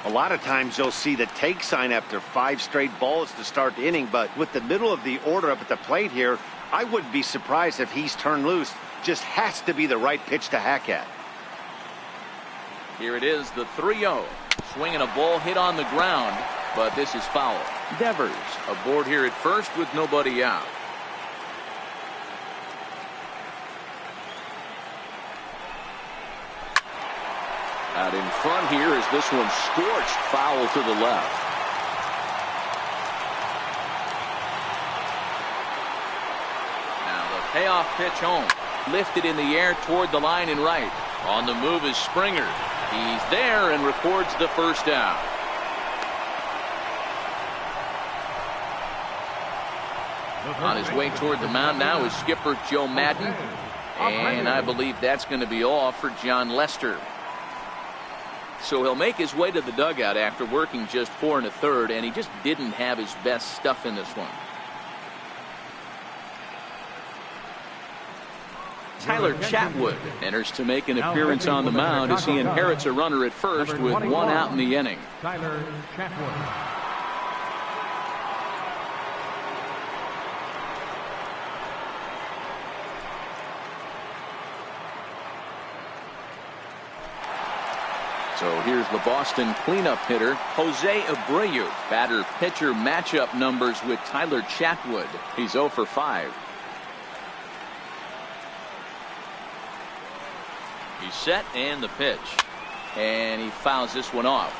A lot of times you'll see the take sign after 5 straight balls to start the inning, but with the middle of the order up at the plate here, I wouldn't be surprised if he's turned loose. Just has to be the right pitch to hack at. Here it is, the 3-0. Swinging a ball hit on the ground, but this is foul. Devers aboard here at first with nobody out. Out in front here as this one scorched foul to the left. Now the payoff pitch home. Lifted in the air toward the line and right. On the move is Springer. He's there and records the first out. On his way toward the mound now is skipper Joe Maddon. And I believe that's going to be all for John Lester. So he'll make his way to the dugout after working just 4 1/3, and he just didn't have his best stuff in this one. Tyler Chatwood enters to make an appearance on the mound as he inherits a runner at first with 1 out in the inning. Tyler Chatwood. So here's the Boston cleanup hitter, Jose Abreu. Batter-pitcher matchup numbers with Tyler Chatwood. He's 0 for 5. He's set and the pitch. And he fouls this one off.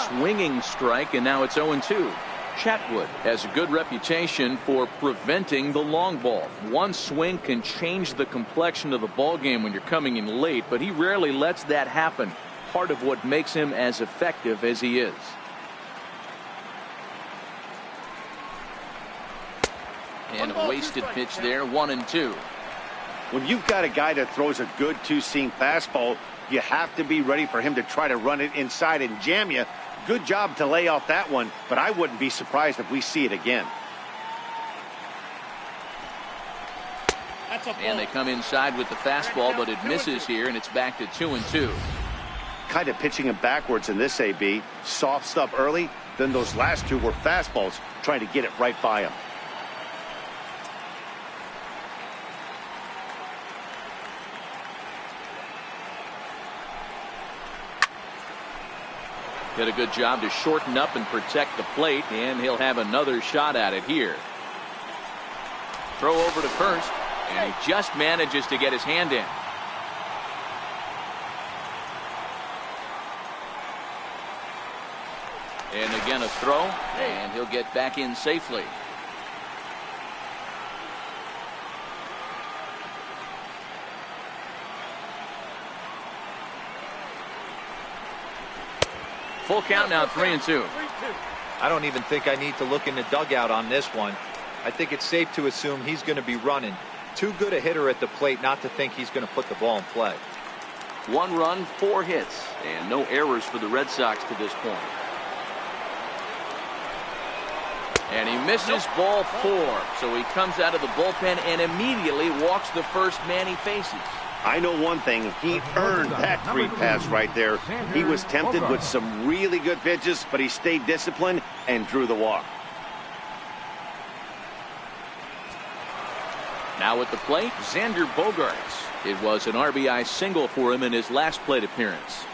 Swinging strike, and now it's 0-2. Chatwood has a good reputation for preventing the long ball. One swing can change the complexion of the ball game when you're coming in late, but he rarely lets that happen. Part of what makes him as effective as he is. And a wasted pitch there, 1-2. When you've got a guy that throws a good 2-seam fastball, you have to be ready for him to try to run it inside and jam you. Good job to lay off that one, but I wouldn't be surprised if we see it again. And they come inside with the fastball, but it misses here, and it's back to 2-2. Kind of pitching him backwards in this AB. Soft stuff early, then those last 2 were fastballs, trying to get it right by him. Did a good job to shorten up and protect the plate, and he'll have another shot at it here. Throw over to first, and he just manages to get his hand in. And again a throw, and he'll get back in safely. Full count now, 3-2. I don't even think I need to look in the dugout on this one. I think it's safe to assume he's going to be running. Too good a hitter at the plate not to think he's going to put the ball in play. 1 run, 4 hits, and no errors for the Red Sox to this point. And he misses ball 4. So he comes out of the bullpen and immediately walks the first man he faces. I know one thing. He earned that free pass right there. He was tempted with some really good pitches, but he stayed disciplined and drew the walk. Now at the plate, Xander Bogaerts. It was an RBI single for him in his last plate appearance.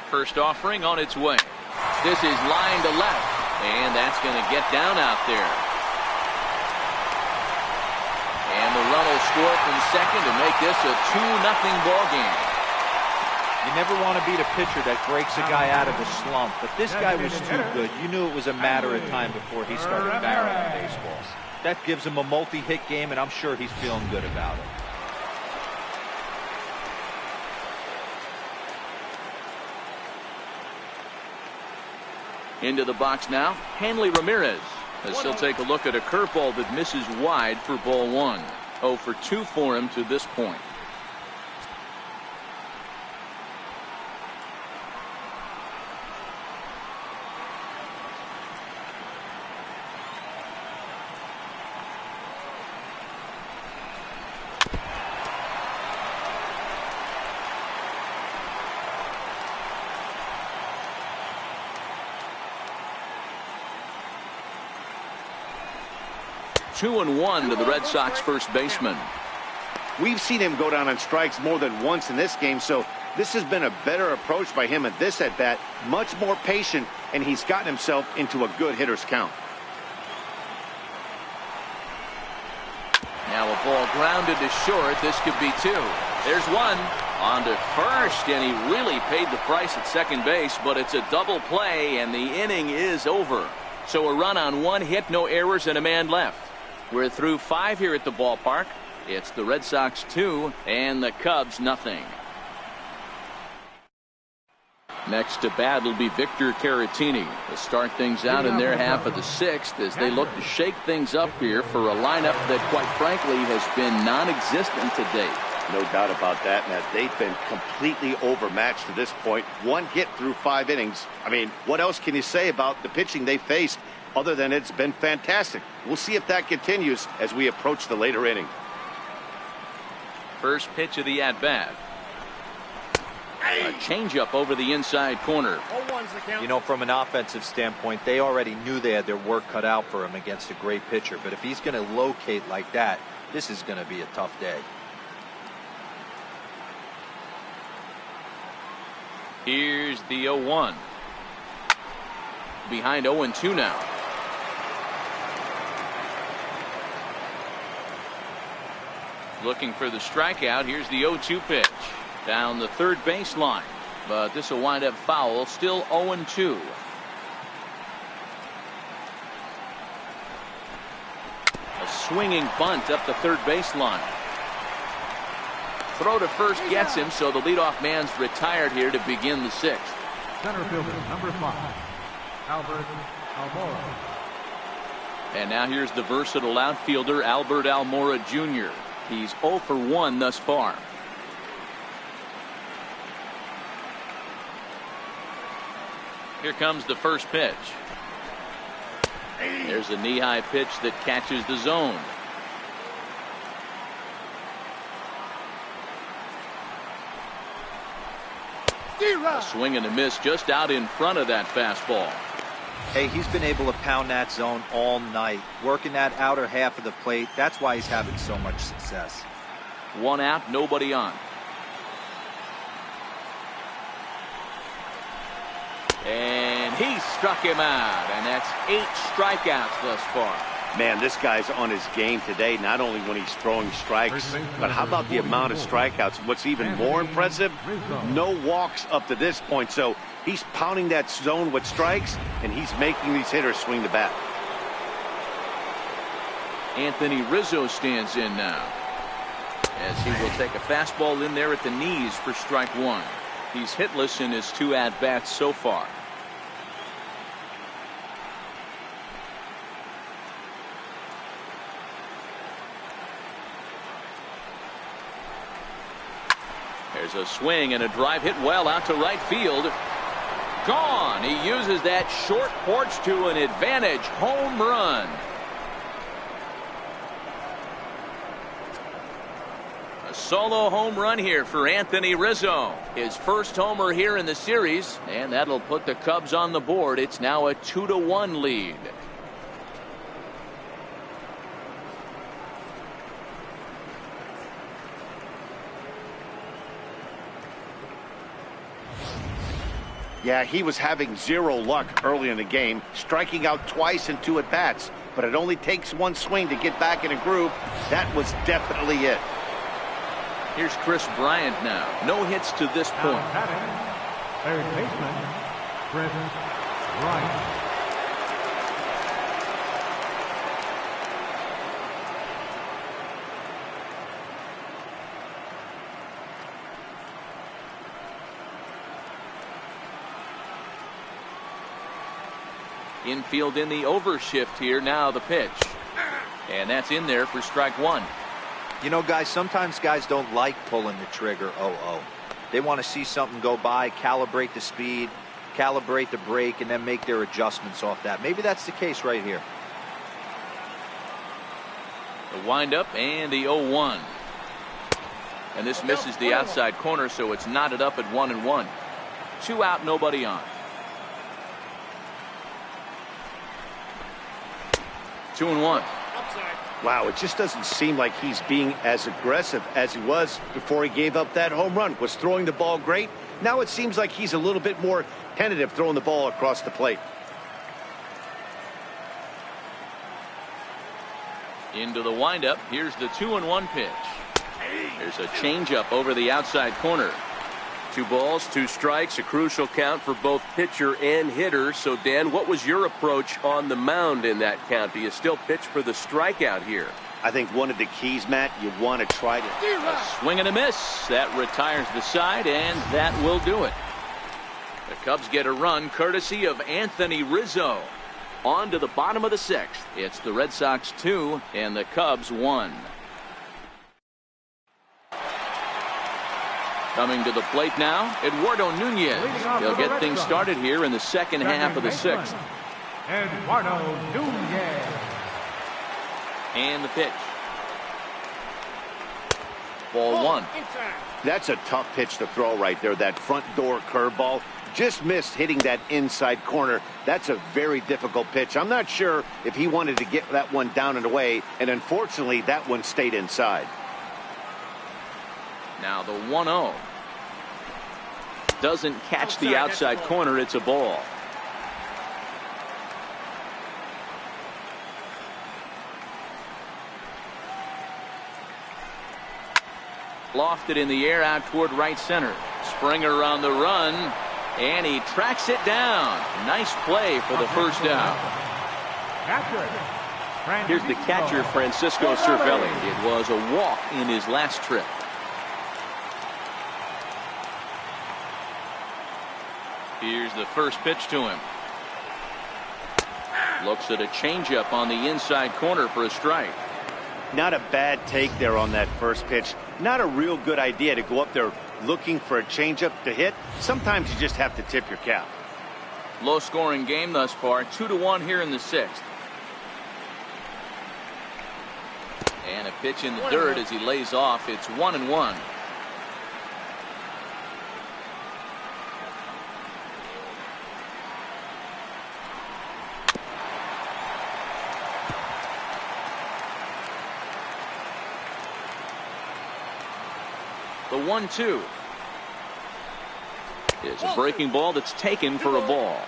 First offering on its way. This is line to left, and that's going to get down out there. And the run will score from second to make this a 2-0 ball game. You never want to beat a pitcher that breaks a guy out of a slump, but this guy was too good. You knew it was a matter of time before he started barreling baseballs. That gives him a multi-hit game, and I'm sure he's feeling good about it. Into the box now, Hanley Ramirez. As he'll take a look at a curveball that misses wide for ball 1. 0 for 2 for him to this point. Two and 1 to the Red Sox first baseman. We've seen him go down on strikes more than once in this game, so this has been a better approach by him at this at-bat. Much more patient, and he's gotten himself into a good hitter's count. Now a ball grounded to short. This could be 2. There's 1 on to first, and he really paid the price at second base, but it's a double play, and the inning is over. So a run on 1 hit, no errors, and a man left. We're through 5 here at the ballpark. It's the Red Sox 2 and the Cubs nothing. Next to bat will be Victor Caratini to start things out in their half of the 6th as they look to shake things up here for a lineup that quite frankly has been non-existent to date. No doubt about that, Matt. They've been completely overmatched to this point. 1 hit through 5 innings. I mean, what else can you say about the pitching they faced other than it's been fantastic? We'll see if that continues as we approach the later inning. First pitch of the at-bat. A changeup over the inside corner. You know, from an offensive standpoint, they already knew they had their work cut out for him against a great pitcher. But if he's going to locate like that, this is going to be a tough day. Here's the 0-1. Behind 0-2 now. Looking for the strikeout. Here's the 0-2 pitch. Down the third baseline. But this will wind up foul. Still 0-2. A swinging bunt up the third baseline. Throw to first gets him, so the leadoff man's retired here to begin the 6th. Center fielder, number 5, Albert Almora. And now here's the versatile outfielder, Albert Almora Jr. He's 0 for 1 thus far. Here comes the first pitch. There's a knee-high pitch that catches the zone. A swing and a miss just out in front of that fastball. Hey, he's been able to pound that zone all night, working that outer half of the plate. That's why he's having so much success. 1 out, nobody on. And he struck him out, and that's 8 strikeouts thus far. Man, this guy's on his game today, not only when he's throwing strikes, but how about the amount of strikeouts? What's even more impressive, no walks up to this point. So he's pounding that zone with strikes, and he's making these hitters swing the bat. Anthony Rizzo stands in now. as he will take a fastball in there at the knees for strike one. He's hitless in his 2 at-bats so far. There's a swing and a drive hit well out to right field. Gone. He uses that short porch to an advantage home run. A solo home run here for Anthony Rizzo. His first homer here in the series, and that'll put the Cubs on the board. It's now a 2-1 lead. Yeah, he was having zero luck early in the game, striking out twice in 2 at-bats. But it only takes one swing to get back in a groove. That was definitely it. Here's Chris Bryant now. No hits to this point. Now batting, third baseman, Chris Bryant. Infield in the overshift here. Now the pitch. And that's in there for strike one. You know, guys, sometimes guys don't like pulling the trigger 0-0. They want to see something go by, calibrate the speed, calibrate the brake, and then make their adjustments off that. Maybe that's the case right here. The windup and the 0-1. And this misses the outside corner, so it's knotted up at 1-1. 2 out, nobody on. 2-1. Wow, it just doesn't seem like he's being as aggressive as he was before he gave up that home run. Was throwing the ball great. Now it seems like he's a little bit more tentative throwing the ball across the plate. Into the windup. Here's the 2-1 pitch. There's a changeup over the outside corner. 2 balls, 2 strikes, a crucial count for both pitcher and hitter. So, Dan, what was your approach on the mound in that count? Do you still pitch for the strikeout here? I think one of the keys, Matt, you want to try to... A swing and a miss. That retires the side, and that will do it. The Cubs get a run courtesy of Anthony Rizzo. On to the bottom of the 6th. It's the Red Sox 2 and the Cubs 1. Coming to the plate now, Eduardo Nunez. He'll get things started here in the second half of the 6th. Eduardo Nunez. And the pitch. Ball 1. That's a tough pitch to throw right there. That front door curveball just missed hitting that inside corner. That's a very difficult pitch. I'm not sure if he wanted to get that one down and away, and unfortunately that one stayed inside. Now the 1-0. Doesn't catch the outside corner. It's a ball. Lofted in the air out toward right center. Springer on the run, and he tracks it down. Nice play for the first out. Here's the catcher, Francisco Cervelli. It was a walk in his last trip. Here's the first pitch to him. Looks at a changeup on the inside corner for a strike. Not a bad take there on that first pitch. Not a real good idea to go up there looking for a changeup to hit. Sometimes you just have to tip your cap. Low scoring game thus far. 2-1 here in the 6th. And a pitch in the dirt as he lays off. It's 1-1. The 1-2 is a breaking ball that's taken for a ball.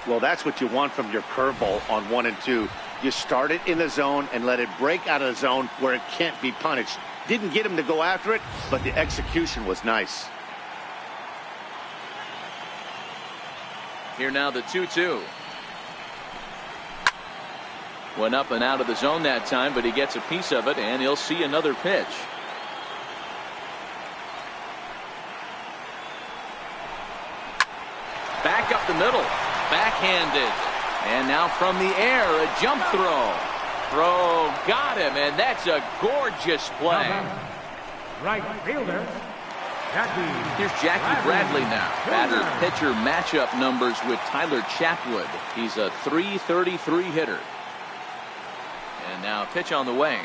Well, that's what you want from your curveball on 1 and 2. You start it in the zone and let it break out of the zone where it can't be punished. Didn't get him to go after it, but the execution was nice. Here now the 2-2. Went up and out of the zone that time, but he gets a piece of it, and he'll see another pitch. Back up the middle. Backhanded. And now from the air, a jump throw. Throw got him, and that's a gorgeous play. Right fielder, Jackie. Here's Jackie Bradley now. Batter-pitcher matchup numbers with Tyler Chatwood. He's a .333 hitter. And now a pitch on the way.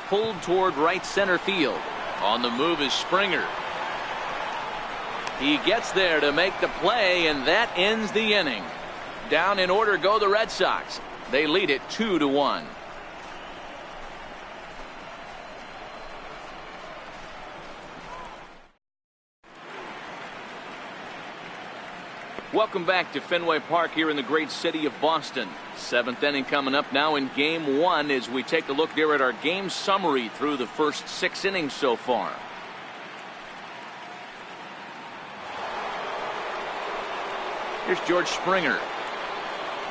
Pulled toward right center field. On the move is Springer. He gets there to make the play, and that ends the inning. Down in order go the Red Sox. They lead it 2-1. Welcome back to Fenway Park here in the great city of Boston. Seventh inning coming up now in game one as we take a look there at our game summary through the first 6 innings so far. Here's George Springer.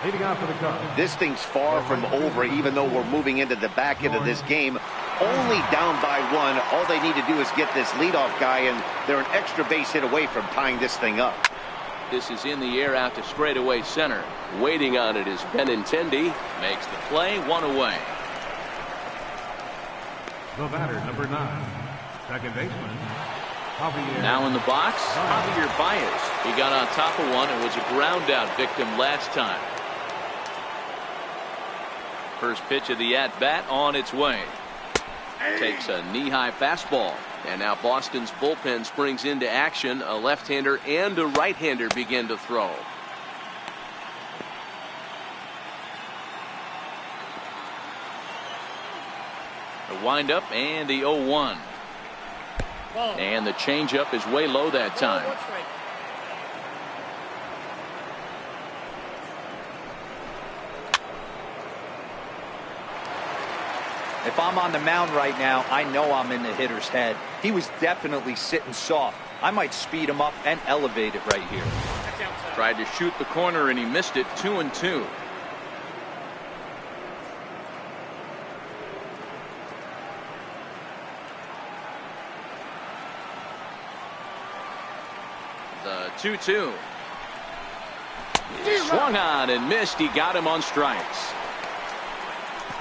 Leading off for the Cubs. This thing's far from over, even though we're moving into the back end of this game. Only down by 1. All they need to do is get this leadoff guy, and they're an extra base hit away from tying this thing up. This is in the air out to straightaway center. Waiting on it is Benintendi. Makes the play, 1 away. The batter, number 9, second baseman, Javier. Now in the box, Javier Baez. He got on top of one and was a ground out victim last time. First pitch of the at-bat on its way. Takes a knee-high fastball. And now Boston's bullpen springs into action. A left-hander and a right-hander begin to throw. The windup and the 0-1. And the changeup is way low that time. If I'm on the mound right now, I know I'm in the hitter's head. He was definitely sitting soft. I might speed him up and elevate it right here. Tried to shoot the corner and he missed it. 2-2. The 2-2. Swung on and missed. He got him on strikes.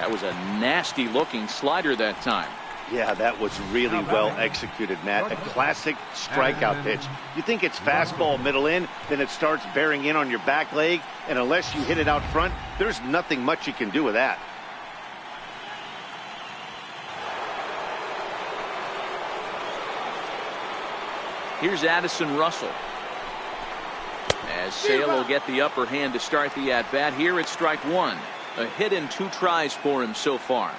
That was a nasty looking slider that time. Yeah, that was really well executed, Matt. A classic strikeout pitch. You think it's fastball middle in, then it starts bearing in on your back leg, and unless you hit it out front, there's nothing much you can do with that. Here's Addison Russell. As Sale will get the upper hand to start the at-bat. Here it's strike 1. A hit in 2 tries for him so far.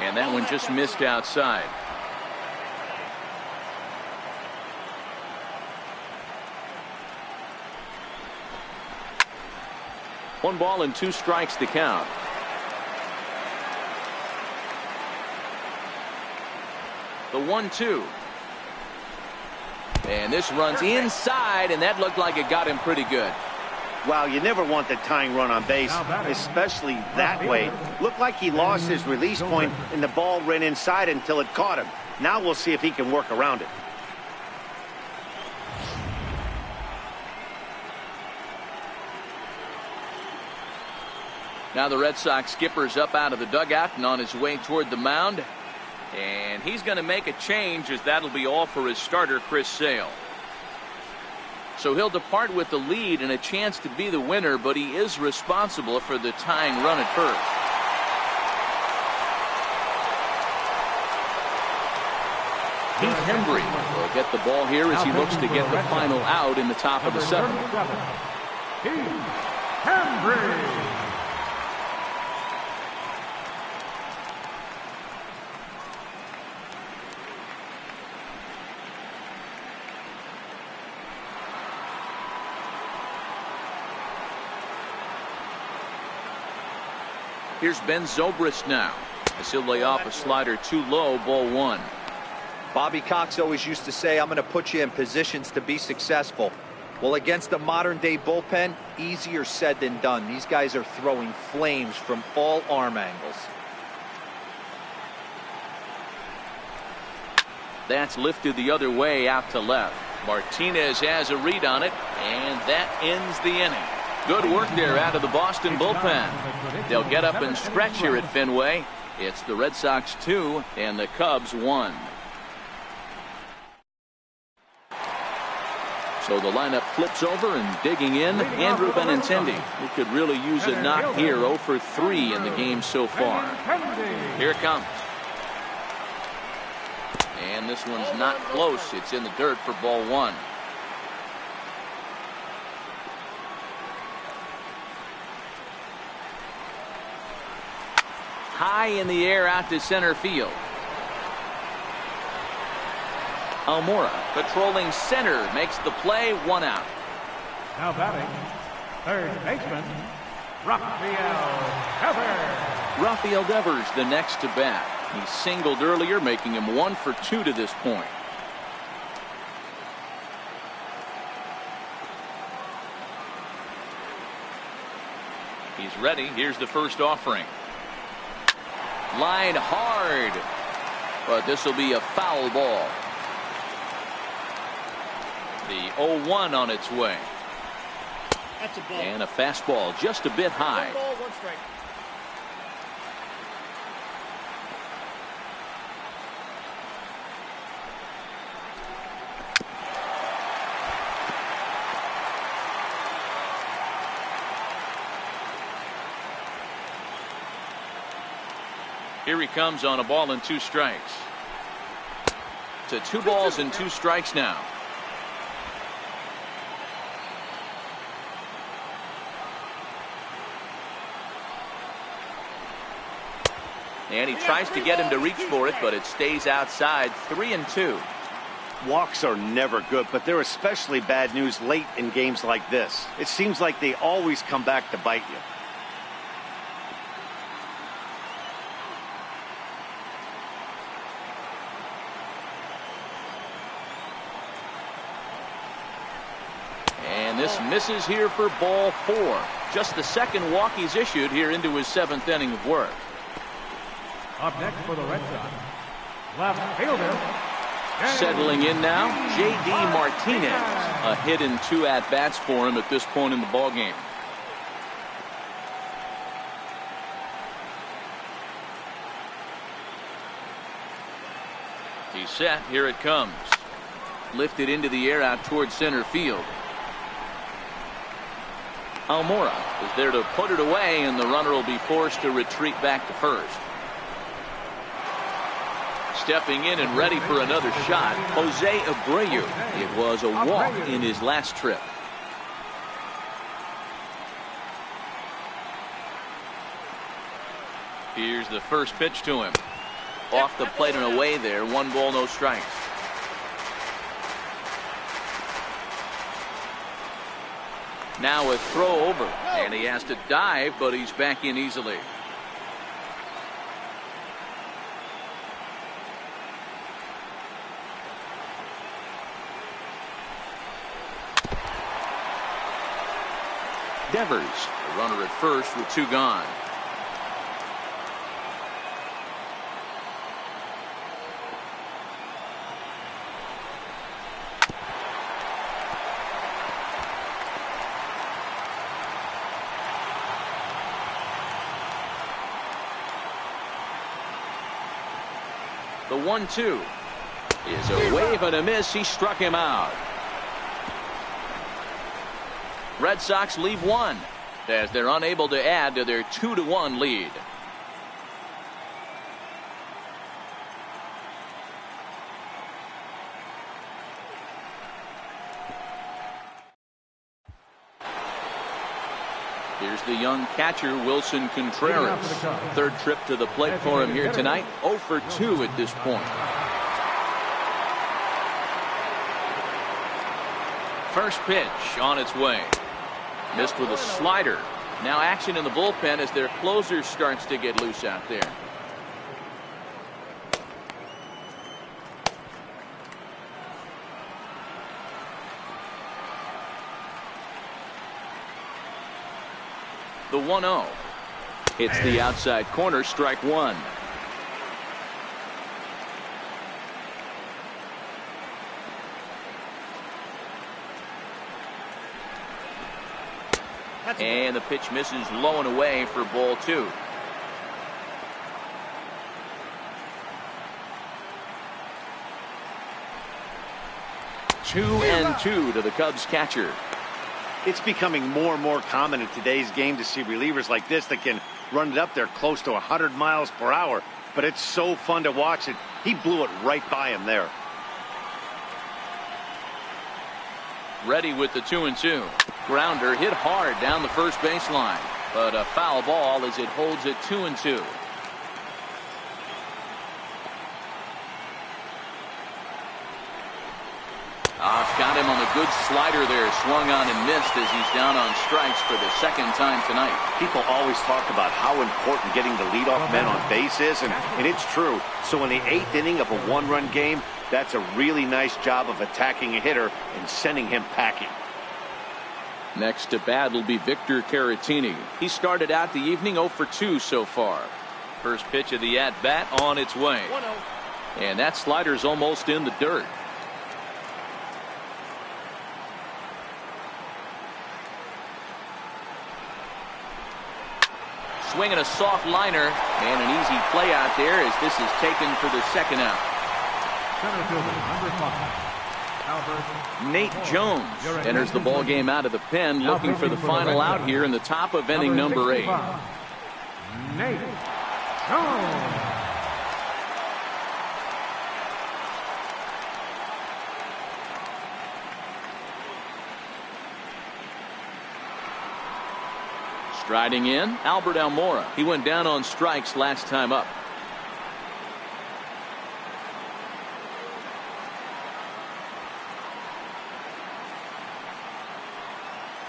And that one just missed outside. One ball and 2 strikes to count. The 1-2. And this runs inside, and that looked like it got him pretty good. Wow, you never want the tying run on base, especially that way. Looked like he lost his release point, and the ball ran inside until it caught him. Now we'll see if he can work around it. Now the Red Sox skipper's up out of the dugout and on his way toward the mound. And he's going to make a change, as that'll be all for his starter, Chris Sale. So he'll depart with the lead and a chance to be the winner, but he is responsible for the tying run at first. Heath Hembree will get the ball here as he looks to get the final out in the top of the 7th. Heath Hembree. Here's Ben Zobrist now, as he'll lay off a slider too low, ball 1. Bobby Cox always used to say, I'm going to put you in positions to be successful. Well, against a modern-day bullpen, easier said than done. These guys are throwing flames from all arm angles. That's lifted the other way out to left. Martinez has a read on it, and that ends the inning. Good work there out of the Boston bullpen. They'll get up and stretch here at Fenway. It's the Red Sox 2 and the Cubs 1. So the lineup flips over, and digging in, Andrew Benintendi, who could really use a knock here. 0 for 3 in the game so far. Here it comes. And this one's not close. It's in the dirt for ball 1. High in the air out to center field. Almora patrolling center makes the play. 1 out. Now batting, third baseman, Rafael Devers. Rafael Devers the next to bat. He singled earlier, making him 1 for 2 to this point. He's ready. Here's the first offering. Line hard, but this will be a foul ball. The 0-1 on its way. That's a ball. And a fastball just a bit high. 1 ball, 1 strike. Here he comes on a ball and 2 strikes. To 2 balls and 2 strikes now. And he tries to get him to reach for it, but it stays outside. 3-2. Walks are never good, but they're especially bad news late in games like this. It seems like they always come back to bite you. And this misses here for ball 4. Just the second walk he's issued here into his 7th inning of work. Up next for the Red Sox, left fielder. Settling in now, J.D. Martinez. A hit and 2 at-bats for him at this point in the ballgame. He's set. Here it comes. Lifted into the air out towards center field. Almora is there to put it away, and the runner will be forced to retreat back to first. Stepping in and ready for another shot, Jose Abreu. It was a walk in his last trip. Here's the first pitch to him. Off the plate and away there. 1 ball, no strikes. Now a throw over, and he has to dive, but he's back in easily. Devers, the runner at first with 2 gone. The 1-2 is a wave and a miss. He struck him out. Red Sox leave 1 as they're unable to add to their 2-1 lead. Here's the young catcher, Wilson Contreras. 3rd trip to the plate for him here tonight. 0 for 2 at this point. First pitch on its way. Missed with a slider. Now action in the bullpen as their closer starts to get loose out there. The 1-0. Hits the outside corner, strike one. And the pitch misses low and away for ball two. Two and two to the Cubs catcher. It's becoming more and more common in today's game to see relievers like this that can run it up there close to 100 miles per hour. But it's so fun to watch it. He blew it right by him there. Ready with the 2-2. Grounder hit hard down the first baseline, but a foul ball as it holds it 2-2. Got him on a good slider there, swung on and missed as he's down on strikes for the second time tonight. People always talk about how important getting the leadoff men on base is, and it's true. So in the 8th inning of a one-run game, that's a really nice job of attacking a hitter and sending him packing. Next to bat will be Victor Caratini. He started out the evening 0 for 2 so far. First pitch of the at-bat on its way. 1-0. And that slider's almost in the dirt. Swinging a soft liner, and an easy play out there as this is taken for the second out. Center fielder, number 5, Albert. Nate Jones enters the ball game out of the pen, looking for the final out here in the top of inning number 8. Nate Jones. Striding in, Albert Almora. He went down on strikes last time up.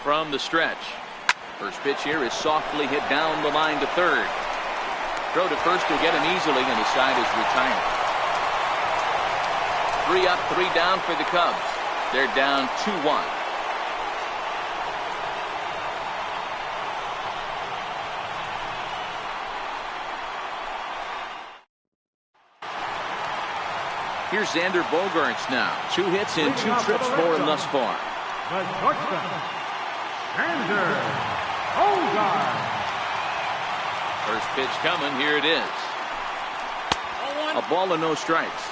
From the stretch. First pitch here is softly hit down the line to third. Throw to first will get him easily, and the side is retired. 3 up, 3 down for the Cubs. They're down 2-1. Here's Xander Bogaerts now. 2 hits and 2 trips for him thus far. The shortstop, Xander Bogaerts. First pitch coming. Here it is. A ball and no strikes.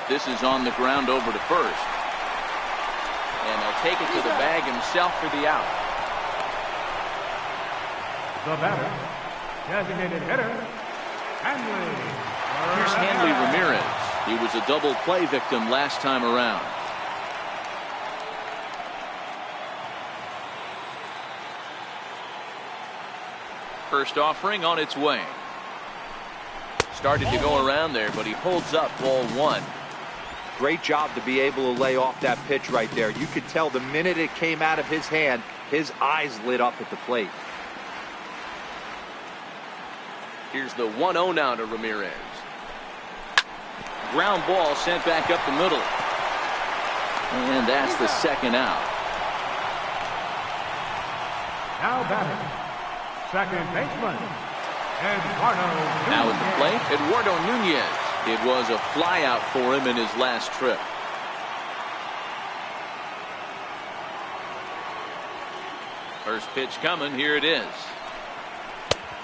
This is on the ground over to first. And he'll take it to the bag himself for the out. The batter, designated hitter, Hanley. Here's Hanley Ramirez. He was a double play victim last time around. First offering on its way. Started to go around there, but he holds up ball 1. Great job to be able to lay off that pitch right there. You could tell the minute it came out of his hand, his eyes lit up at the plate. Here's the 1-0 now to Ramirez. Ground ball sent back up the middle. And that's the second out. Now batting, second baseman, Eduardo Nunez. Now at the plate, Eduardo Nunez. It was a flyout for him in his last trip. First pitch coming. Here it is.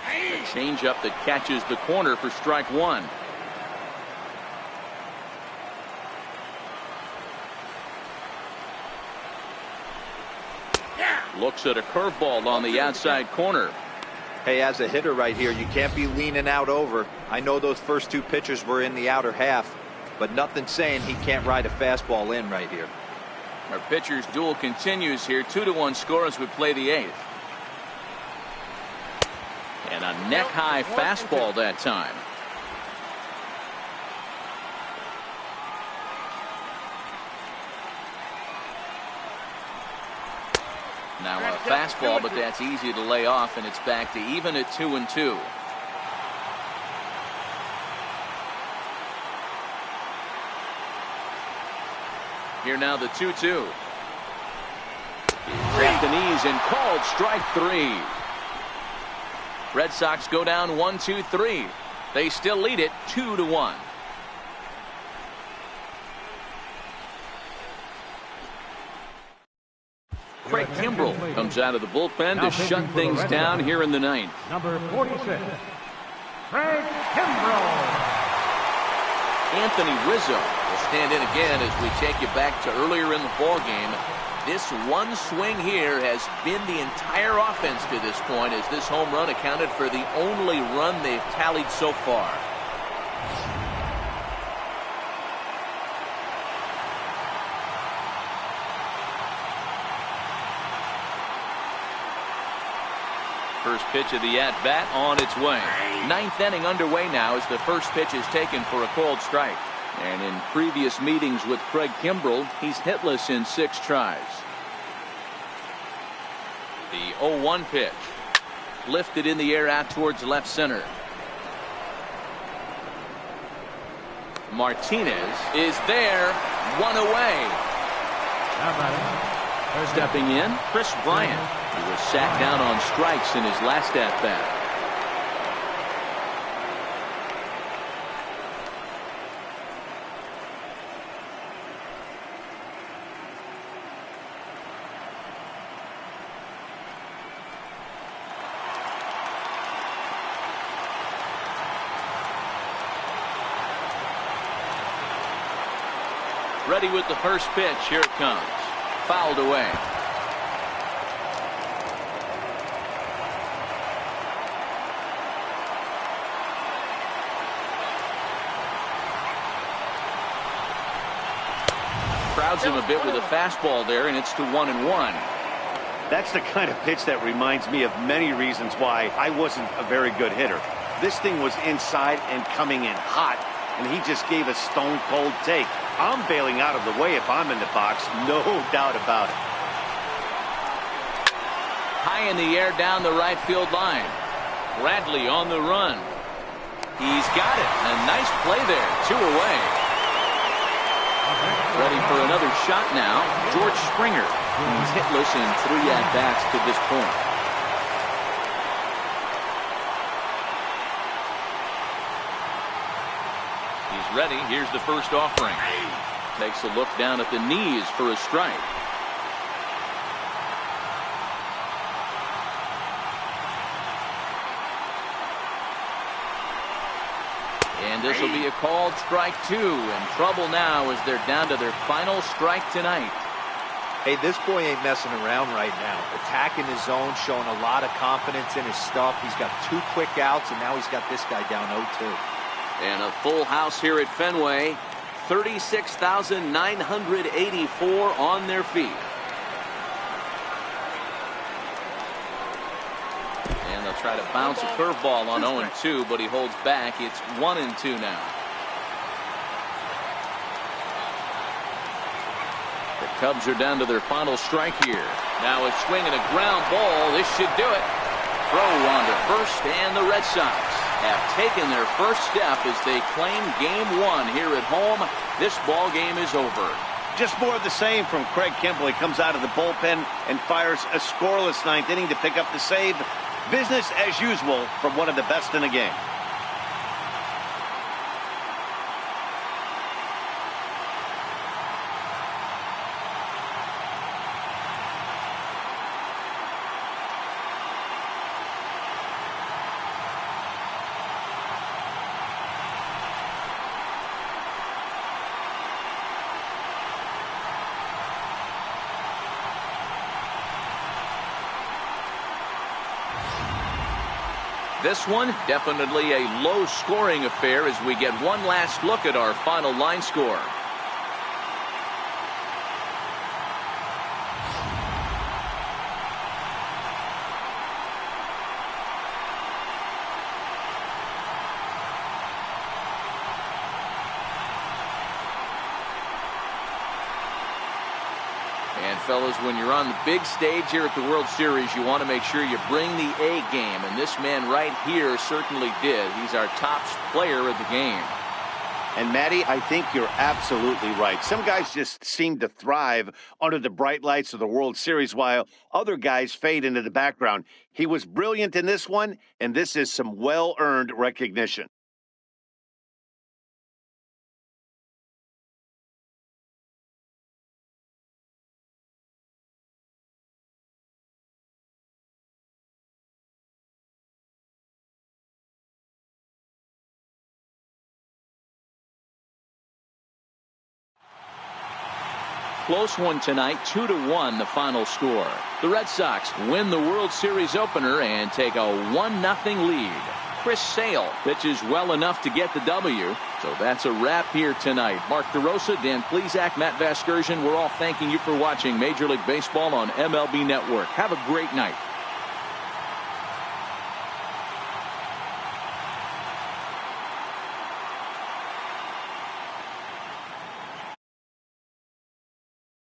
A changeup that catches the corner for strike 1. Looks at a curveball on the outside corner. Hey, as a hitter right here, you can't be leaning out over. I know those first 2 pitches were in the outer half, but nothing saying he can't ride a fastball in right here. Our pitcher's duel continues here. 2-1 score as we play the 8th. And a neck-high fastball that time. Now a fastball, but that's easy to lay off, and it's back to even at 2-2. Here now the 2-2. At the knees and called strike 3. Red Sox go down 1-2-3. They still lead it 2-1. Craig Kimbrel comes out of the bullpen to shut things down here in the ninth. Number 46, Craig Kimbrel. Anthony Rizzo will stand in again as we take you back to earlier in the ball game. This one swing here has been the entire offense to this point, as this home run accounted for the only run they've tallied so far. First pitch of the at-bat on its way. Ninth inning underway now as the first pitch is taken for a called strike. And in previous meetings with Craig Kimbrel, he's hitless in 6 tries. The 0-1 pitch. Lifted in the air out towards left center. Martinez is there. 1 away. Stepping in, Chris Bryant, who was sat down on strikes in his last at-bat. Ready with the first pitch. Here it comes. Fouled away. Crowds him a bit with a fastball there, and it's to 1-1. That's the kind of pitch that reminds me of many reasons why I wasn't a very good hitter. This thing was inside and coming in hot, and he just gave a stone-cold take. I'm bailing out of the way if I'm in the box, no doubt about it. High in the air down the right field line. Bradley on the run. He's got it. A nice play there. 2 away. Ready for another shot now. George Springer. He's hitless in 3 at-bats to this point. He's ready. Here's the first offering. Takes a look down at the knees for a strike. And this will be a called strike 2. In trouble now as they're down to their final strike tonight. Hey, this boy ain't messing around right now. Attacking his zone, showing a lot of confidence in his stuff. He's got 2 quick outs, and now he's got this guy down 0-2. And a full house here at Fenway. 36,984 on their feet. And they'll try to bounce a curveball on 0-2, but he holds back. It's 1-2 now. The Cubs are down to their final strike here. Now a swing and a ground ball. This should do it. Throw on to first, and the Red Sox have taken their first step as they claim game 1 here at home. This ball game is over. Just more of the same from Craig Kimbrel. He comes out of the bullpen and fires a scoreless 9th inning to pick up the save. Business as usual from one of the best in the game. This one, definitely a low-scoring affair as we get one last look at our final line score. And fellas, when you're on the big stage here at the World Series, you want to make sure you bring the A game. And this man right here certainly did. He's our top player of the game. And, Matty, I think you're absolutely right. Some guys just seem to thrive under the bright lights of the World Series while other guys fade into the background. He was brilliant in this one, and this is some well-earned recognition. Close one tonight, 2-1 the final score. The Red Sox win the World Series opener and take a 1-0 lead. Chris Sale pitches well enough to get the W. So that's a wrap here tonight. Mark DeRosa, Dan Plesac, Matt Vasgersian, we're all thanking you for watching Major League Baseball on MLB Network. Have a great night.